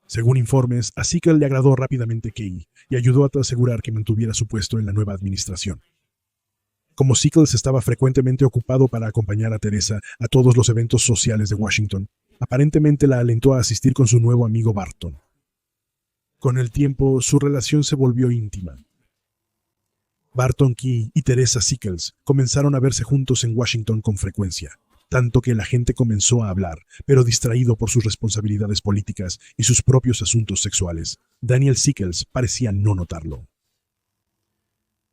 Según informes, a Sickles le agradó rápidamente Key y ayudó a asegurar que mantuviera su puesto en la nueva administración. Como Sickles estaba frecuentemente ocupado para acompañar a Teresa a todos los eventos sociales de Washington, aparentemente la alentó a asistir con su nuevo amigo Barton. Con el tiempo, su relación se volvió íntima. Barton Key y Teresa Sickles comenzaron a verse juntos en Washington con frecuencia, tanto que la gente comenzó a hablar, pero distraído por sus responsabilidades políticas y sus propios asuntos sexuales. Daniel Sickles parecía no notarlo.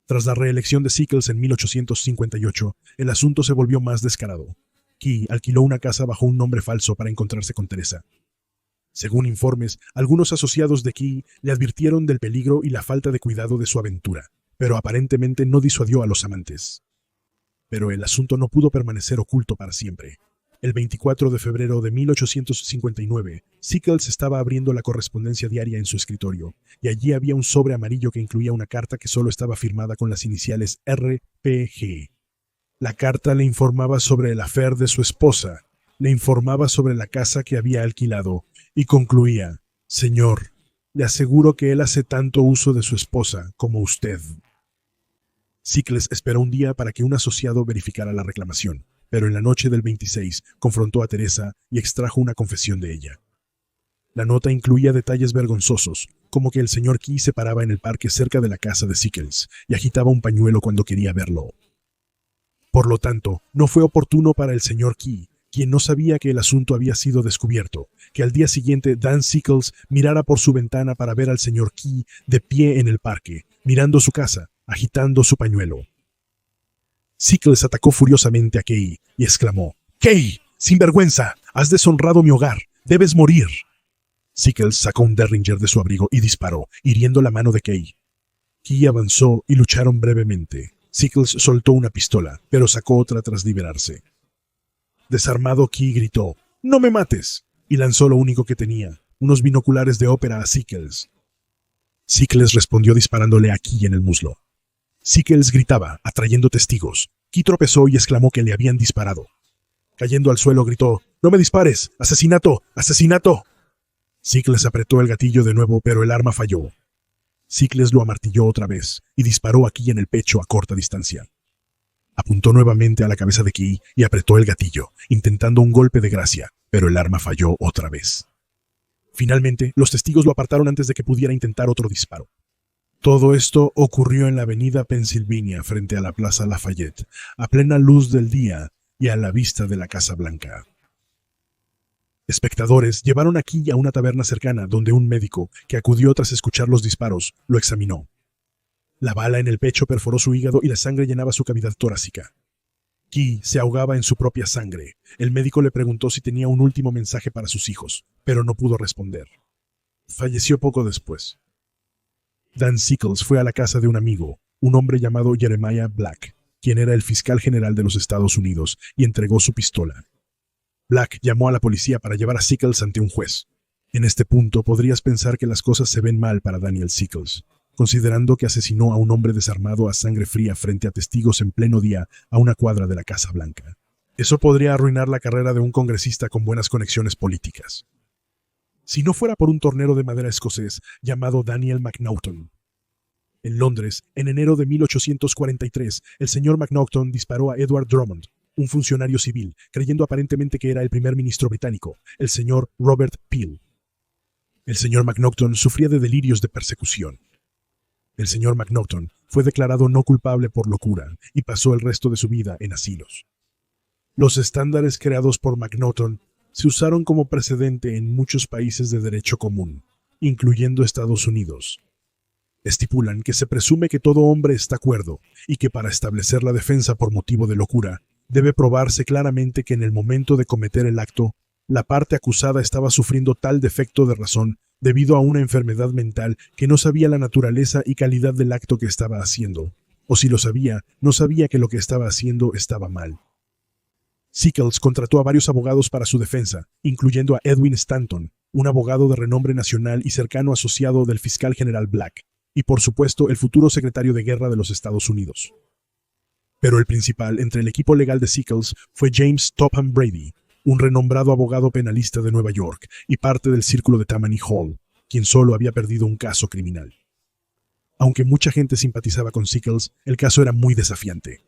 Tras la reelección de Sickles en 1858, el asunto se volvió más descarado. Key alquiló una casa bajo un nombre falso para encontrarse con Teresa. Según informes, algunos asociados de Key le advirtieron del peligro y la falta de cuidado de su aventura, pero aparentemente no disuadió a los amantes. Pero el asunto no pudo permanecer oculto para siempre. El 24 de febrero de 1859, Sickles estaba abriendo la correspondencia diaria en su escritorio, y allí había un sobre amarillo que incluía una carta que solo estaba firmada con las iniciales RPG. La carta le informaba sobre el affair de su esposa, le informaba sobre la casa que había alquilado, y concluía: «Señor, le aseguro que él hace tanto uso de su esposa como usted». Sickles esperó un día para que un asociado verificara la reclamación, pero en la noche del 26 confrontó a Teresa y extrajo una confesión de ella. La nota incluía detalles vergonzosos, como que el señor Key se paraba en el parque cerca de la casa de Sickles y agitaba un pañuelo cuando quería verlo. Por lo tanto, no fue oportuno para el señor Key, quien no sabía que el asunto había sido descubierto, que al día siguiente Dan Sickles mirara por su ventana para ver al señor Key de pie en el parque, mirando su casa, agitando su pañuelo. Sickles atacó furiosamente a Key y exclamó: «¡Key! ¡Sinvergüenza! ¡Has deshonrado mi hogar! ¡Debes morir!». Sickles sacó un Derringer de su abrigo y disparó, hiriendo la mano de Key. Key avanzó y lucharon brevemente. Sickles soltó una pistola, pero sacó otra tras liberarse. Desarmado, Key gritó: «¡No me mates!», y lanzó lo único que tenía, unos binoculares de ópera, a Sickles. Sickles respondió disparándole a Key en el muslo. Sickles gritaba, atrayendo testigos. Key tropezó y exclamó que le habían disparado. Cayendo al suelo gritó: «¡No me dispares! ¡Asesinato! ¡Asesinato!». Sickles apretó el gatillo de nuevo, pero el arma falló. Sickles lo amartilló otra vez y disparó a Key en el pecho a corta distancia. Apuntó nuevamente a la cabeza de Key y apretó el gatillo, intentando un golpe de gracia, pero el arma falló otra vez. Finalmente, los testigos lo apartaron antes de que pudiera intentar otro disparo. Todo esto ocurrió en la avenida Pennsylvania frente a la Plaza Lafayette, a plena luz del día y a la vista de la Casa Blanca. Espectadores llevaron a Key a una taberna cercana donde un médico, que acudió tras escuchar los disparos, lo examinó. La bala en el pecho perforó su hígado y la sangre llenaba su cavidad torácica. Key se ahogaba en su propia sangre. El médico le preguntó si tenía un último mensaje para sus hijos, pero no pudo responder. Falleció poco después. Dan Sickles fue a la casa de un amigo, un hombre llamado Jeremiah Black, quien era el fiscal general de los Estados Unidos, y entregó su pistola. Black llamó a la policía para llevar a Sickles ante un juez. En este punto podrías pensar que las cosas se ven mal para Daniel Sickles, considerando que asesinó a un hombre desarmado a sangre fría frente a testigos en pleno día a una cuadra de la Casa Blanca. Eso podría arruinar la carrera de un congresista con buenas conexiones políticas. Si no fuera por un tornero de madera escocés llamado Daniel McNaughton. En Londres, en enero de 1843, el señor McNaughton disparó a Edward Drummond, un funcionario civil, creyendo aparentemente que era el primer ministro británico, el señor Robert Peel. El señor McNaughton sufría de delirios de persecución. El señor McNaughton fue declarado no culpable por locura y pasó el resto de su vida en asilos. Los estándares creados por McNaughton se usaron como precedente en muchos países de derecho común, incluyendo Estados Unidos. Estipulan que se presume que todo hombre está cuerdo y que para establecer la defensa por motivo de locura, debe probarse claramente que en el momento de cometer el acto, la parte acusada estaba sufriendo tal defecto de razón debido a una enfermedad mental que no sabía la naturaleza y calidad del acto que estaba haciendo, o si lo sabía, no sabía que lo que estaba haciendo estaba mal. Sickles contrató a varios abogados para su defensa, incluyendo a Edwin Stanton, un abogado de renombre nacional y cercano asociado del fiscal general Black, y por supuesto el futuro secretario de Guerra de los Estados Unidos. Pero el principal entre el equipo legal de Sickles fue James Topham Brady, un renombrado abogado penalista de Nueva York y parte del círculo de Tammany Hall, quien solo había perdido un caso criminal. Aunque mucha gente simpatizaba con Sickles, el caso era muy desafiante.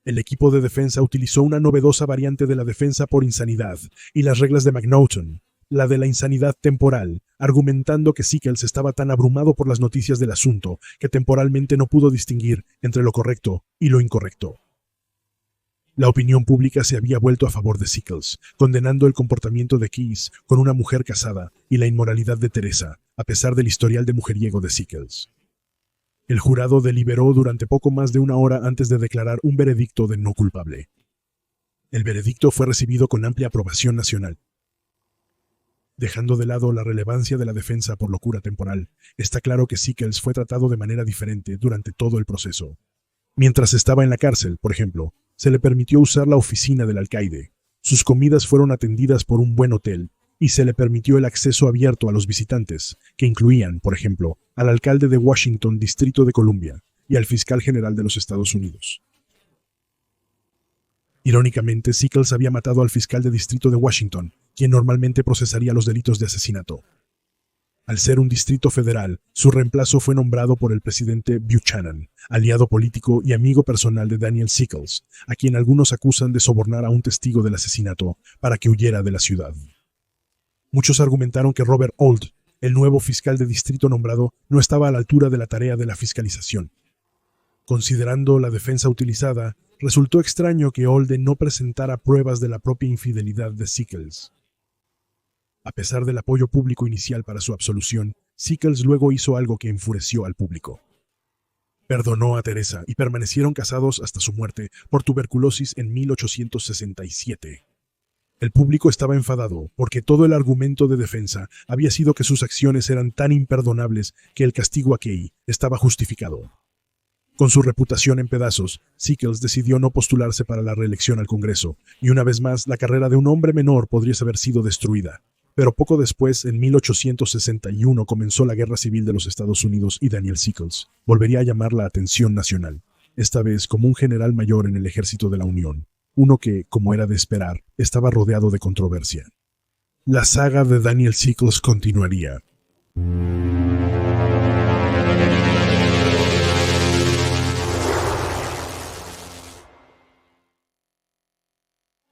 El equipo de defensa utilizó una novedosa variante de la defensa por insanidad y las reglas de McNaughton, la de la insanidad temporal, argumentando que Sickles estaba tan abrumado por las noticias del asunto que temporalmente no pudo distinguir entre lo correcto y lo incorrecto. La opinión pública se había vuelto a favor de Sickles, condenando el comportamiento de Keyes con una mujer casada y la inmoralidad de Teresa, a pesar del historial de mujeriego de Sickles. El jurado deliberó durante poco más de una hora antes de declarar un veredicto de no culpable. El veredicto fue recibido con amplia aprobación nacional. Dejando de lado la relevancia de la defensa por locura temporal, está claro que Sickles fue tratado de manera diferente durante todo el proceso. Mientras estaba en la cárcel, por ejemplo, se le permitió usar la oficina del alcaide, sus comidas fueron atendidas por un buen hotel, y se le permitió el acceso abierto a los visitantes, que incluían, por ejemplo, al alcalde de Washington, Distrito de Columbia, y al fiscal general de los Estados Unidos. Irónicamente, Sickles había matado al fiscal de Distrito de Washington, quien normalmente procesaría los delitos de asesinato. Al ser un distrito federal, su reemplazo fue nombrado por el presidente Buchanan, aliado político y amigo personal de Daniel Sickles, a quien algunos acusan de sobornar a un testigo del asesinato para que huyera de la ciudad. Muchos argumentaron que Robert Ould, el nuevo fiscal de distrito nombrado, no estaba a la altura de la tarea de la fiscalización. Considerando la defensa utilizada, resultó extraño que Ould no presentara pruebas de la propia infidelidad de Sickles. A pesar del apoyo público inicial para su absolución, Sickles luego hizo algo que enfureció al público. Perdonó a Teresa y permanecieron casados hasta su muerte por tuberculosis en 1867. El público estaba enfadado porque todo el argumento de defensa había sido que sus acciones eran tan imperdonables que el castigo a Key estaba justificado. Con su reputación en pedazos, Sickles decidió no postularse para la reelección al Congreso, y una vez más la carrera de un hombre menor podría haber sido destruida. Pero poco después, en 1861, comenzó la Guerra Civil de los Estados Unidos y Daniel Sickles volvería a llamar la atención nacional, esta vez como un general mayor en el ejército de la Unión, uno que, como era de esperar, estaba rodeado de controversia. La saga de Daniel Sickles continuaría.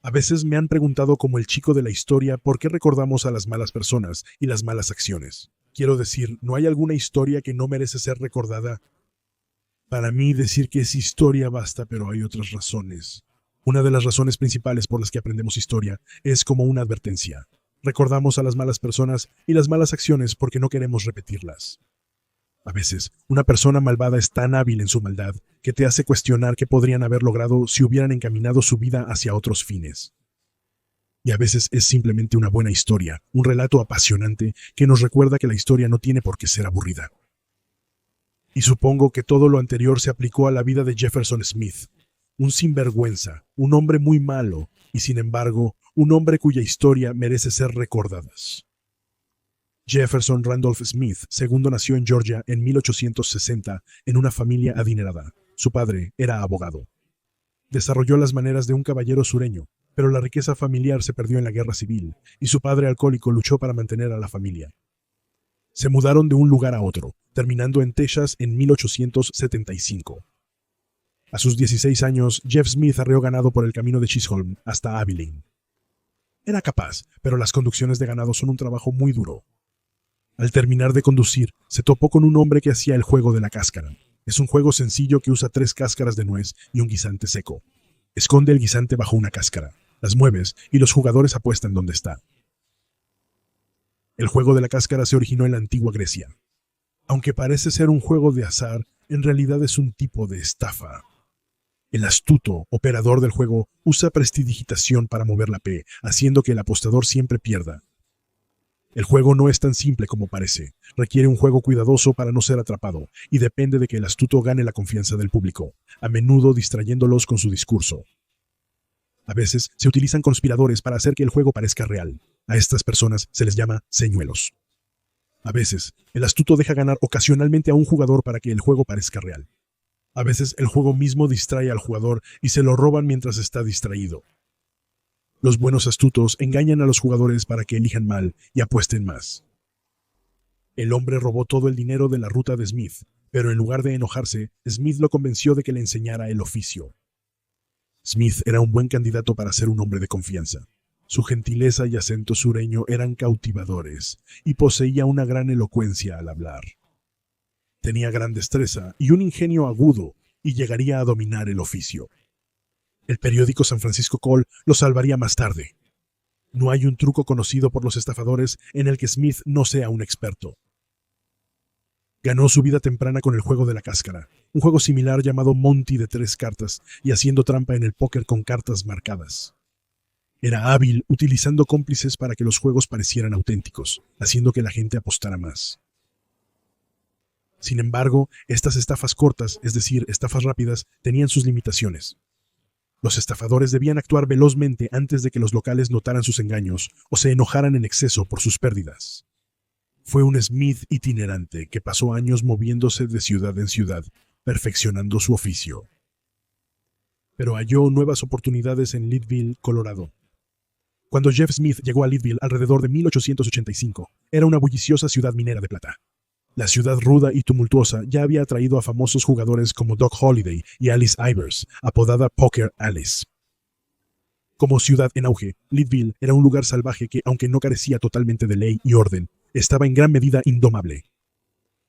A veces me han preguntado como el chico de la historia por qué recordamos a las malas personas y las malas acciones. Quiero decir, ¿no hay alguna historia que no merece ser recordada? Para mí decir que es historia basta, pero hay otras razones. Una de las razones principales por las que aprendemos historia es como una advertencia. Recordamos a las malas personas y las malas acciones porque no queremos repetirlas. A veces, una persona malvada es tan hábil en su maldad que te hace cuestionar qué podrían haber logrado si hubieran encaminado su vida hacia otros fines. Y a veces es simplemente una buena historia, un relato apasionante que nos recuerda que la historia no tiene por qué ser aburrida. Y supongo que todo lo anterior se aplicó a la vida de Jefferson Smith, un sinvergüenza, un hombre muy malo, y sin embargo, un hombre cuya historia merece ser recordada. Jefferson Randolph Smith II nació en Georgia en 1860 en una familia adinerada. Su padre era abogado. Desarrolló las maneras de un caballero sureño, pero la riqueza familiar se perdió en la guerra civil, y su padre alcohólico luchó para mantener a la familia. Se mudaron de un lugar a otro, terminando en Texas en 1875. A sus 16 años, Jeff Smith arreó ganado por el camino de Chisholm hasta Abilene. Era capaz, pero las conducciones de ganado son un trabajo muy duro. Al terminar de conducir, se topó con un hombre que hacía el juego de la cáscara. Es un juego sencillo que usa 3 cáscaras de nuez y un guisante seco. Esconde el guisante bajo una cáscara, las mueves y los jugadores apuestan donde está. El juego de la cáscara se originó en la antigua Grecia. Aunque parece ser un juego de azar, en realidad es un tipo de estafa. El astuto operador del juego usa prestidigitación para mover la P, haciendo que el apostador siempre pierda. El juego no es tan simple como parece. Requiere un juego cuidadoso para no ser atrapado, y depende de que el astuto gane la confianza del público, a menudo distrayéndolos con su discurso. A veces se utilizan conspiradores para hacer que el juego parezca real. A estas personas se les llama señuelos. A veces, el astuto deja ganar ocasionalmente a un jugador para que el juego parezca real. A veces el juego mismo distrae al jugador y se lo roban mientras está distraído. Los buenos astutos engañan a los jugadores para que elijan mal y apuesten más. El hombre robó todo el dinero de la ruta de Smith, pero en lugar de enojarse, Smith lo convenció de que le enseñara el oficio. Smith era un buen candidato para ser un hombre de confianza. Su gentileza y acento sureño eran cautivadores, y poseía una gran elocuencia al hablar. Tenía gran destreza y un ingenio agudo, y llegaría a dominar el oficio. El periódico San Francisco Call lo salvaría más tarde. No hay un truco conocido por los estafadores en el que Smith no sea un experto. Ganó su vida temprana con el juego de la cáscara, un juego similar llamado Monty de 3 cartas, y haciendo trampa en el póker con cartas marcadas. Era hábil utilizando cómplices para que los juegos parecieran auténticos, haciendo que la gente apostara más. Sin embargo, estas estafas cortas, es decir, estafas rápidas, tenían sus limitaciones. Los estafadores debían actuar velozmente antes de que los locales notaran sus engaños o se enojaran en exceso por sus pérdidas. Fue un Smith itinerante que pasó años moviéndose de ciudad en ciudad, perfeccionando su oficio. Pero halló nuevas oportunidades en Leadville, Colorado. Cuando Jeff Smith llegó a Leadville alrededor de 1885, era una bulliciosa ciudad minera de plata. La ciudad ruda y tumultuosa ya había atraído a famosos jugadores como Doc Holliday y Alice Ivers, apodada Poker Alice. Como ciudad en auge, Leadville era un lugar salvaje que, aunque no carecía totalmente de ley y orden, estaba en gran medida indomable.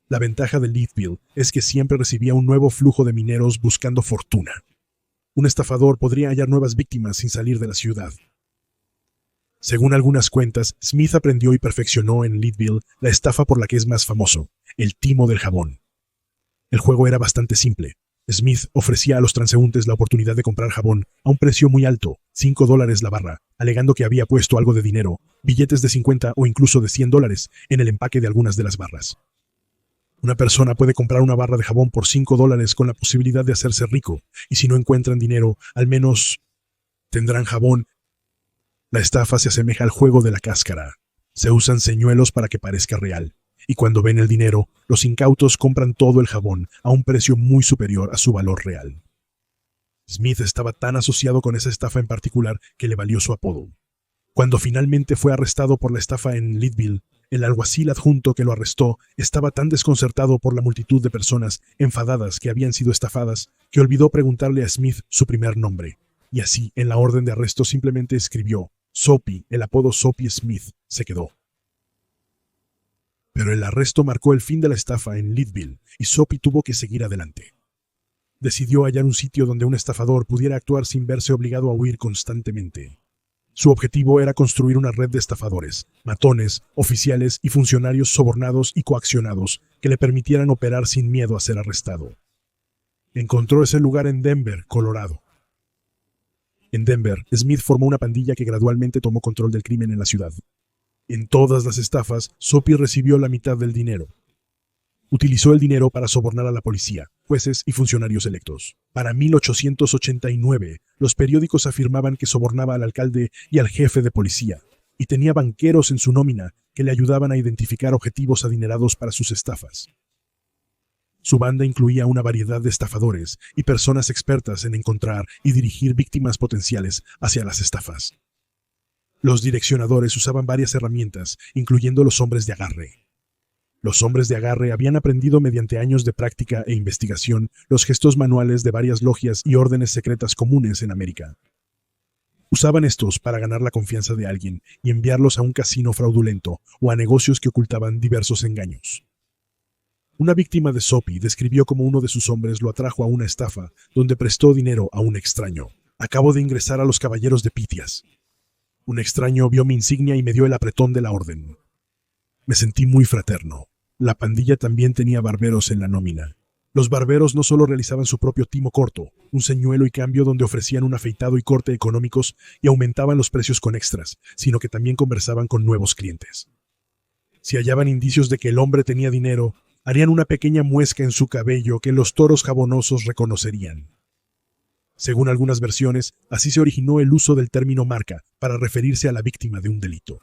La ventaja de Leadville es que siempre recibía un nuevo flujo de mineros buscando fortuna. Un estafador podría hallar nuevas víctimas sin salir de la ciudad. Según algunas cuentas, Smith aprendió y perfeccionó en Leadville la estafa por la que es más famoso, el timo del jabón. El juego era bastante simple. Smith ofrecía a los transeúntes la oportunidad de comprar jabón a un precio muy alto, $5 la barra, alegando que había puesto algo de dinero, billetes de 50 o incluso de $100, en el empaque de algunas de las barras. Una persona puede comprar una barra de jabón por $5 con la posibilidad de hacerse rico, y si no encuentran dinero, al menos tendrán jabón. La estafa se asemeja al juego de la cáscara. Se usan señuelos para que parezca real, y cuando ven el dinero, los incautos compran todo el jabón a un precio muy superior a su valor real. Smith estaba tan asociado con esa estafa en particular que le valió su apodo. Cuando finalmente fue arrestado por la estafa en Leadville, el alguacil adjunto que lo arrestó estaba tan desconcertado por la multitud de personas enfadadas que habían sido estafadas que olvidó preguntarle a Smith su primer nombre, y así en la orden de arresto simplemente escribió Soapy. El apodo Soapy Smith se quedó. Pero el arresto marcó el fin de la estafa en Leadville y Soapy tuvo que seguir adelante. Decidió hallar un sitio donde un estafador pudiera actuar sin verse obligado a huir constantemente. Su objetivo era construir una red de estafadores, matones, oficiales y funcionarios sobornados y coaccionados que le permitieran operar sin miedo a ser arrestado. Encontró ese lugar en Denver, Colorado. En Denver, Smith formó una pandilla que gradualmente tomó control del crimen en la ciudad. En todas las estafas, Soapy recibió la mitad del dinero. Utilizó el dinero para sobornar a la policía, jueces y funcionarios electos. Para 1889, los periódicos afirmaban que sobornaba al alcalde y al jefe de policía, y tenía banqueros en su nómina que le ayudaban a identificar objetivos adinerados para sus estafas. Su banda incluía una variedad de estafadores y personas expertas en encontrar y dirigir víctimas potenciales hacia las estafas. Los direccionadores usaban varias herramientas, incluyendo los hombres de agarre. Los hombres de agarre habían aprendido mediante años de práctica e investigación los gestos manuales de varias logias y órdenes secretas comunes en América. Usaban estos para ganar la confianza de alguien y enviarlos a un casino fraudulento o a negocios que ocultaban diversos engaños. Una víctima de Soapy describió cómo uno de sus hombres lo atrajo a una estafa donde prestó dinero a un extraño. Acabo de ingresar a los caballeros de Pitias. Un extraño vio mi insignia y me dio el apretón de la orden. Me sentí muy fraterno. La pandilla también tenía barberos en la nómina. Los barberos no solo realizaban su propio timo corto, un señuelo y cambio donde ofrecían un afeitado y corte económicos y aumentaban los precios con extras, sino que también conversaban con nuevos clientes. Si hallaban indicios de que el hombre tenía dinero, harían una pequeña muesca en su cabello que los toros jabonosos reconocerían. Según algunas versiones, así se originó el uso del término marca para referirse a la víctima de un delito.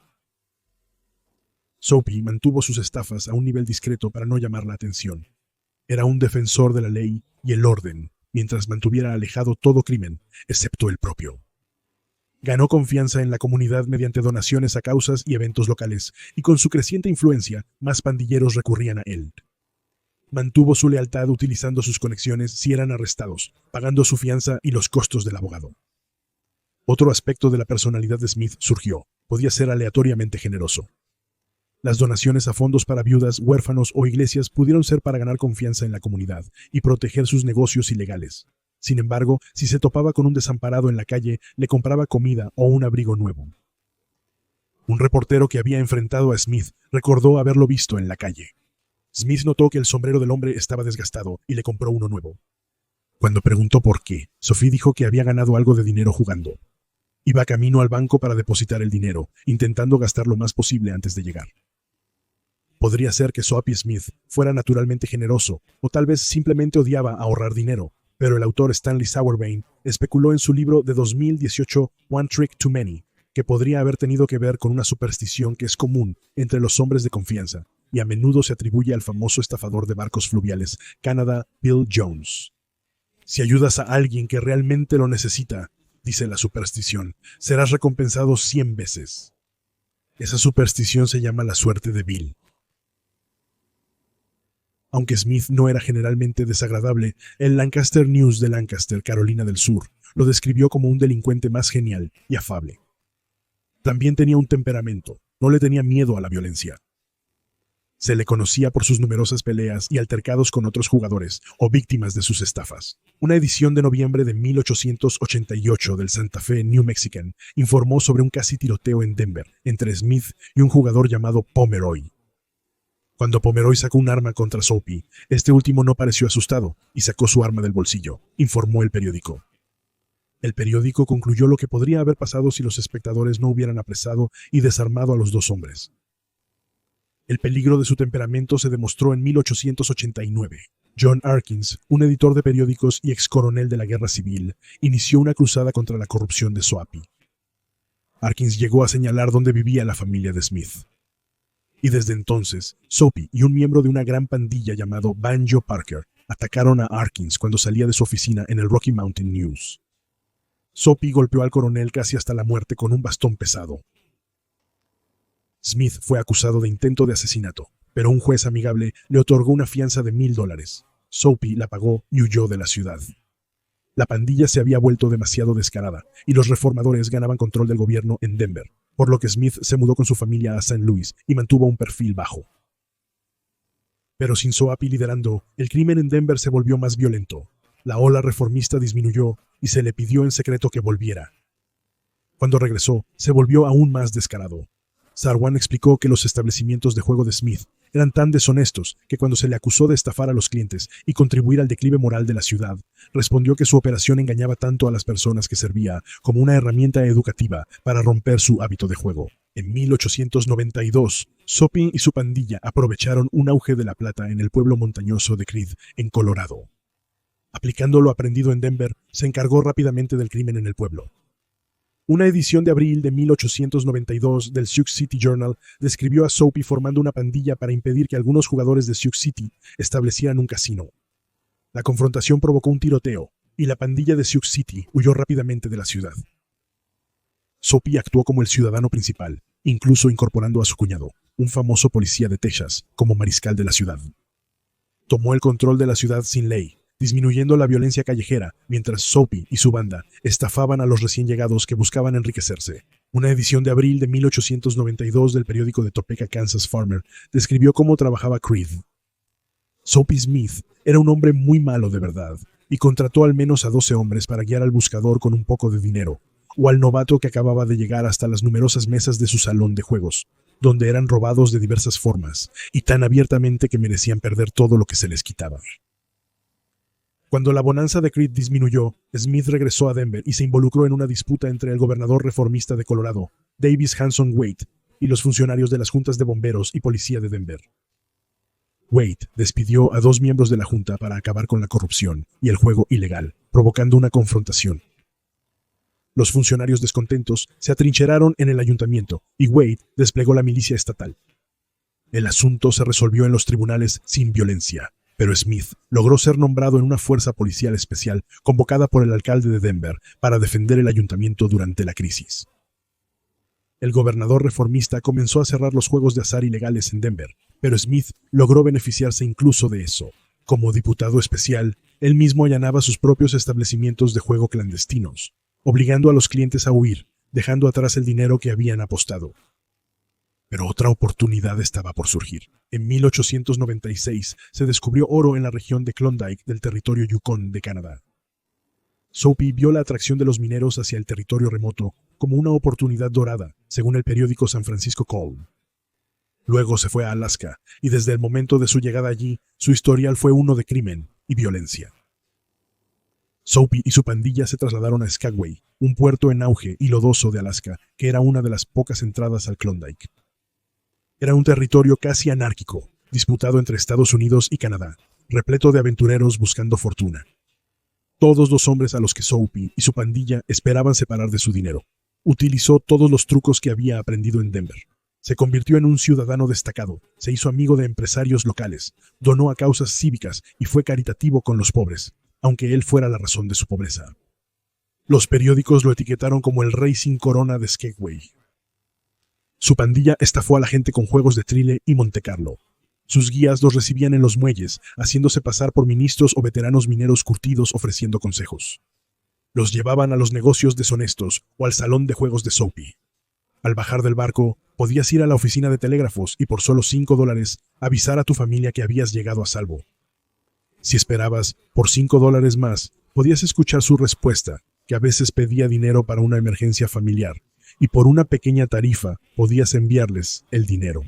Soapy mantuvo sus estafas a un nivel discreto para no llamar la atención. Era un defensor de la ley y el orden, mientras mantuviera alejado todo crimen, excepto el propio. Ganó confianza en la comunidad mediante donaciones a causas y eventos locales, y con su creciente influencia, más pandilleros recurrían a él. Mantuvo su lealtad utilizando sus conexiones si eran arrestados, pagando su fianza y los costos del abogado. Otro aspecto de la personalidad de Smith surgió. Podía ser aleatoriamente generoso. Las donaciones a fondos para viudas, huérfanos o iglesias pudieron ser para ganar confianza en la comunidad y proteger sus negocios ilegales. Sin embargo, si se topaba con un desamparado en la calle, le compraba comida o un abrigo nuevo. Un reportero que había enfrentado a Smith recordó haberlo visto en la calle. Smith notó que el sombrero del hombre estaba desgastado y le compró uno nuevo. Cuando preguntó por qué, Sophie dijo que había ganado algo de dinero jugando. Iba camino al banco para depositar el dinero, intentando gastar lo más posible antes de llegar. Podría ser que Soapy Smith fuera naturalmente generoso, o tal vez simplemente odiaba ahorrar dinero, pero el autor Stanley Sauerbein especuló en su libro de 2018 One Trick Too Many, que podría haber tenido que ver con una superstición que es común entre los hombres de confianza, y a menudo se atribuye al famoso estafador de barcos fluviales, Canada, Bill Jones. Si ayudas a alguien que realmente lo necesita, dice la superstición, serás recompensado 100 veces. Esa superstición se llama la suerte de Bill. Aunque Smith no era generalmente desagradable, el Lancaster News de Lancaster, Carolina del Sur, lo describió como un delincuente más genial y afable. También tenía un temperamento, no le tenía miedo a la violencia. Se le conocía por sus numerosas peleas y altercados con otros jugadores o víctimas de sus estafas. Una edición de noviembre de 1888 del Santa Fe New Mexican informó sobre un casi tiroteo en Denver entre Smith y un jugador llamado Pomeroy. Cuando Pomeroy sacó un arma contra Soapy, este último no pareció asustado y sacó su arma del bolsillo, informó el periódico. El periódico concluyó lo que podría haber pasado si los espectadores no hubieran apresado y desarmado a los dos hombres. El peligro de su temperamento se demostró en 1889. John Arkins, un editor de periódicos y ex coronel de la Guerra Civil, inició una cruzada contra la corrupción de Soapy. Arkins llegó a señalar dónde vivía la familia de Smith. Y desde entonces, Soapy y un miembro de una gran pandilla llamado Banjo Parker atacaron a Arkins cuando salía de su oficina en el Rocky Mountain News. Soapy golpeó al coronel casi hasta la muerte con un bastón pesado. Smith fue acusado de intento de asesinato, pero un juez amigable le otorgó una fianza de $1,000. Soapy la pagó y huyó de la ciudad. La pandilla se había vuelto demasiado descarada y los reformadores ganaban control del gobierno en Denver, por lo que Smith se mudó con su familia a St. Louis y mantuvo un perfil bajo. Pero sin Soapy liderando, el crimen en Denver se volvió más violento. La ola reformista disminuyó y se le pidió en secreto que volviera. Cuando regresó, se volvió aún más descarado. Sarwan explicó que los establecimientos de juego de Smith eran tan deshonestos que cuando se le acusó de estafar a los clientes y contribuir al declive moral de la ciudad, respondió que su operación engañaba tanto a las personas que servía como una herramienta educativa para romper su hábito de juego. En 1892, Soapy y su pandilla aprovecharon un auge de la plata en el pueblo montañoso de Creed, en Colorado. Aplicando lo aprendido en Denver, se encargó rápidamente del crimen en el pueblo. Una edición de abril de 1892 del Sioux City Journal describió a Soapy formando una pandilla para impedir que algunos jugadores de Sioux City establecieran un casino. La confrontación provocó un tiroteo, y la pandilla de Sioux City huyó rápidamente de la ciudad. Soapy actuó como el ciudadano principal, incluso incorporando a su cuñado, un famoso policía de Texas, como mariscal de la ciudad. Tomó el control de la ciudad sin ley, disminuyendo la violencia callejera, mientras Soapy y su banda estafaban a los recién llegados que buscaban enriquecerse. Una edición de abril de 1892 del periódico de Topeka, Kansas Farmer describió cómo trabajaba Creed. Soapy Smith era un hombre muy malo de verdad, y contrató al menos a 12 hombres para guiar al buscador con un poco de dinero, o al novato que acababa de llegar hasta las numerosas mesas de su salón de juegos, donde eran robados de diversas formas, y tan abiertamente que merecían perder todo lo que se les quitaba. Cuando la bonanza de Creed disminuyó, Smith regresó a Denver y se involucró en una disputa entre el gobernador reformista de Colorado, Davis Hanson Wade, y los funcionarios de las juntas de bomberos y policía de Denver. Wade despidió a 2 miembros de la junta para acabar con la corrupción y el juego ilegal, provocando una confrontación. Los funcionarios descontentos se atrincheraron en el ayuntamiento y Wade desplegó la milicia estatal. El asunto se resolvió en los tribunales sin violencia, pero Smith logró ser nombrado en una fuerza policial especial convocada por el alcalde de Denver para defender el ayuntamiento durante la crisis. El gobernador reformista comenzó a cerrar los juegos de azar ilegales en Denver, pero Smith logró beneficiarse incluso de eso. Como diputado especial, él mismo allanaba sus propios establecimientos de juego clandestinos, obligando a los clientes a huir, dejando atrás el dinero que habían apostado. Pero otra oportunidad estaba por surgir. En 1896 se descubrió oro en la región de Klondike del territorio Yukon de Canadá. Soapy vio la atracción de los mineros hacia el territorio remoto como una oportunidad dorada, según el periódico San Francisco Call. Luego se fue a Alaska, y desde el momento de su llegada allí, su historial fue uno de crimen y violencia. Soapy y su pandilla se trasladaron a Skagway, un puerto en auge y lodoso de Alaska, que era una de las pocas entradas al Klondike. Era un territorio casi anárquico, disputado entre Estados Unidos y Canadá, repleto de aventureros buscando fortuna. Todos los hombres a los que Soapy y su pandilla esperaban separar de su dinero. Utilizó todos los trucos que había aprendido en Denver. Se convirtió en un ciudadano destacado, se hizo amigo de empresarios locales, donó a causas cívicas y fue caritativo con los pobres, aunque él fuera la razón de su pobreza. Los periódicos lo etiquetaron como el rey sin corona de Skagway. Su pandilla estafó a la gente con juegos de trile y Montecarlo. Sus guías los recibían en los muelles, haciéndose pasar por ministros o veteranos mineros curtidos ofreciendo consejos. Los llevaban a los negocios deshonestos o al salón de juegos de Soapy. Al bajar del barco, podías ir a la oficina de telégrafos y por solo $5 avisar a tu familia que habías llegado a salvo. Si esperabas por $5 más, podías escuchar su respuesta, que a veces pedía dinero para una emergencia familiar, y por una pequeña tarifa podías enviarles el dinero.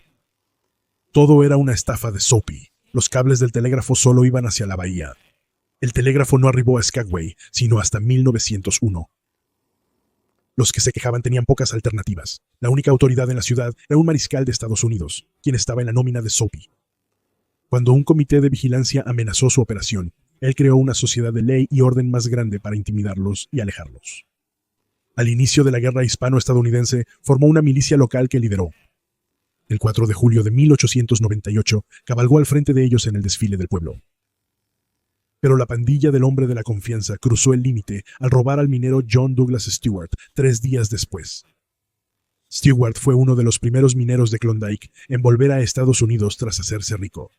Todo era una estafa de Soapy. Los cables del telégrafo solo iban hacia la bahía. El telégrafo no arribó a Skagway, sino hasta 1901. Los que se quejaban tenían pocas alternativas. La única autoridad en la ciudad era un mariscal de Estados Unidos, quien estaba en la nómina de Soapy. Cuando un comité de vigilancia amenazó su operación, él creó una sociedad de ley y orden más grande para intimidarlos y alejarlos. Al inicio de la guerra hispano-estadounidense, formó una milicia local que lideró. El 4 de julio de 1898, cabalgó al frente de ellos en el desfile del pueblo. Pero la pandilla del hombre de la confianza cruzó el límite al robar al minero John Douglas Stewart 3 días después. Stewart fue uno de los primeros mineros de Klondike en volver a Estados Unidos tras hacerse rico.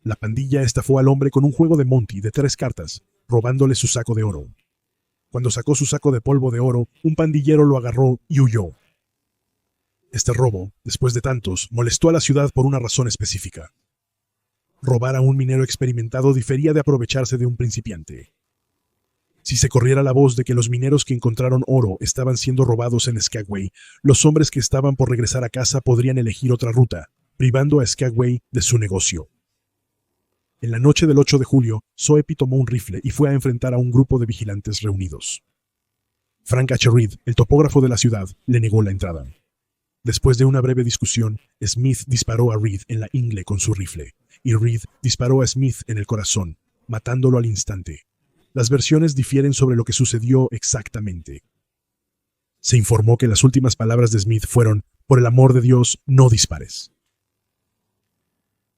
La pandilla estafó al hombre con un juego de Monty de 3 cartas, robándole su saco de oro. Cuando sacó su saco de polvo de oro, un pandillero lo agarró y huyó. Este robo, después de tantos, molestó a la ciudad por una razón específica. Robar a un minero experimentado difería de aprovecharse de un principiante. Si se corriera la voz de que los mineros que encontraron oro estaban siendo robados en Skagway, los hombres que estaban por regresar a casa podrían elegir otra ruta, privando a Skagway de su negocio. En la noche del 8 de julio, Soapy tomó un rifle y fue a enfrentar a un grupo de vigilantes reunidos. Frank H. Reed, el topógrafo de la ciudad, le negó la entrada. Después de una breve discusión, Smith disparó a Reed en la ingle con su rifle, y Reed disparó a Smith en el corazón, matándolo al instante. Las versiones difieren sobre lo que sucedió exactamente. Se informó que las últimas palabras de Smith fueron: "Por el amor de Dios, no dispares".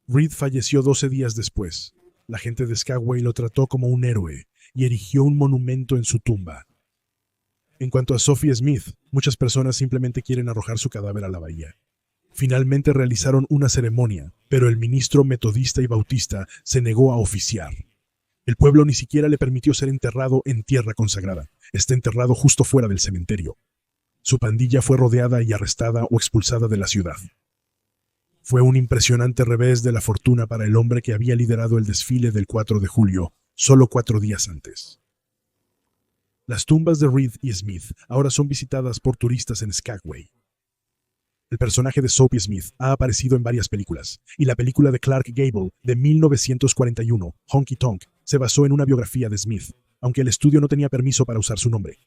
Reed falleció 12 días después. La gente de Skagway lo trató como un héroe y erigió un monumento en su tumba. En cuanto a Sophie Smith, muchas personas simplemente quieren arrojar su cadáver a la bahía. Finalmente realizaron una ceremonia, pero el ministro metodista y bautista se negó a oficiar. El pueblo ni siquiera le permitió ser enterrado en tierra consagrada. Está enterrado justo fuera del cementerio. Su pandilla fue rodeada y arrestada o expulsada de la ciudad. Fue un impresionante revés de la fortuna para el hombre que había liderado el desfile del 4 de julio, solo 4 días antes. Las tumbas de Reed y Smith ahora son visitadas por turistas en Skagway. El personaje de Soapy Smith ha aparecido en varias películas, y la película de Clark Gable de 1941, Honky Tonk, se basó en una biografía de Smith, aunque el estudio no tenía permiso para usar su nombre.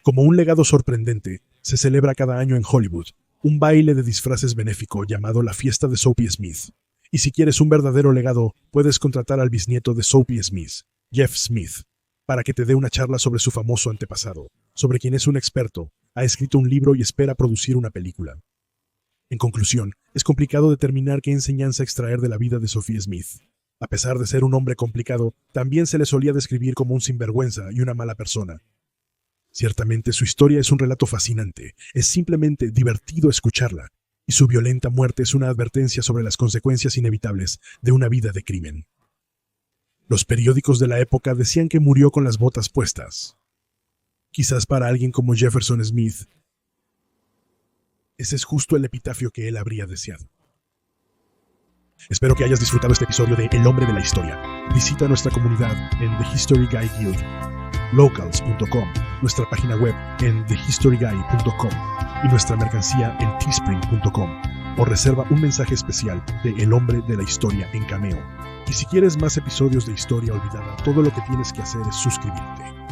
Como un legado sorprendente, se celebra cada año en Hollywood un baile de disfraces benéfico llamado la Fiesta de Soapy Smith. Y si quieres un verdadero legado, puedes contratar al bisnieto de Soapy Smith, Jeff Smith, para que te dé una charla sobre su famoso antepasado, sobre quien es un experto, ha escrito un libro y espera producir una película. En conclusión, es complicado determinar qué enseñanza extraer de la vida de Sophie Smith. A pesar de ser un hombre complicado, también se le solía describir como un sinvergüenza y una mala persona. Ciertamente su historia es un relato fascinante, es simplemente divertido escucharla, y su violenta muerte es una advertencia sobre las consecuencias inevitables de una vida de crimen. Los periódicos de la época decían que murió con las botas puestas. Quizás para alguien como Jefferson Smith, ese es justo el epitafio que él habría deseado. Espero que hayas disfrutado este episodio de El Hombre de la Historia. Visita nuestra comunidad en The History Guy Guild, locals.com, nuestra página web en thehistoryguy.com y nuestra mercancía en teespring.com, o reserva un mensaje especial de El Hombre de la Historia en Cameo. Y si quieres más episodios de Historia Olvidada, todo lo que tienes que hacer es suscribirte.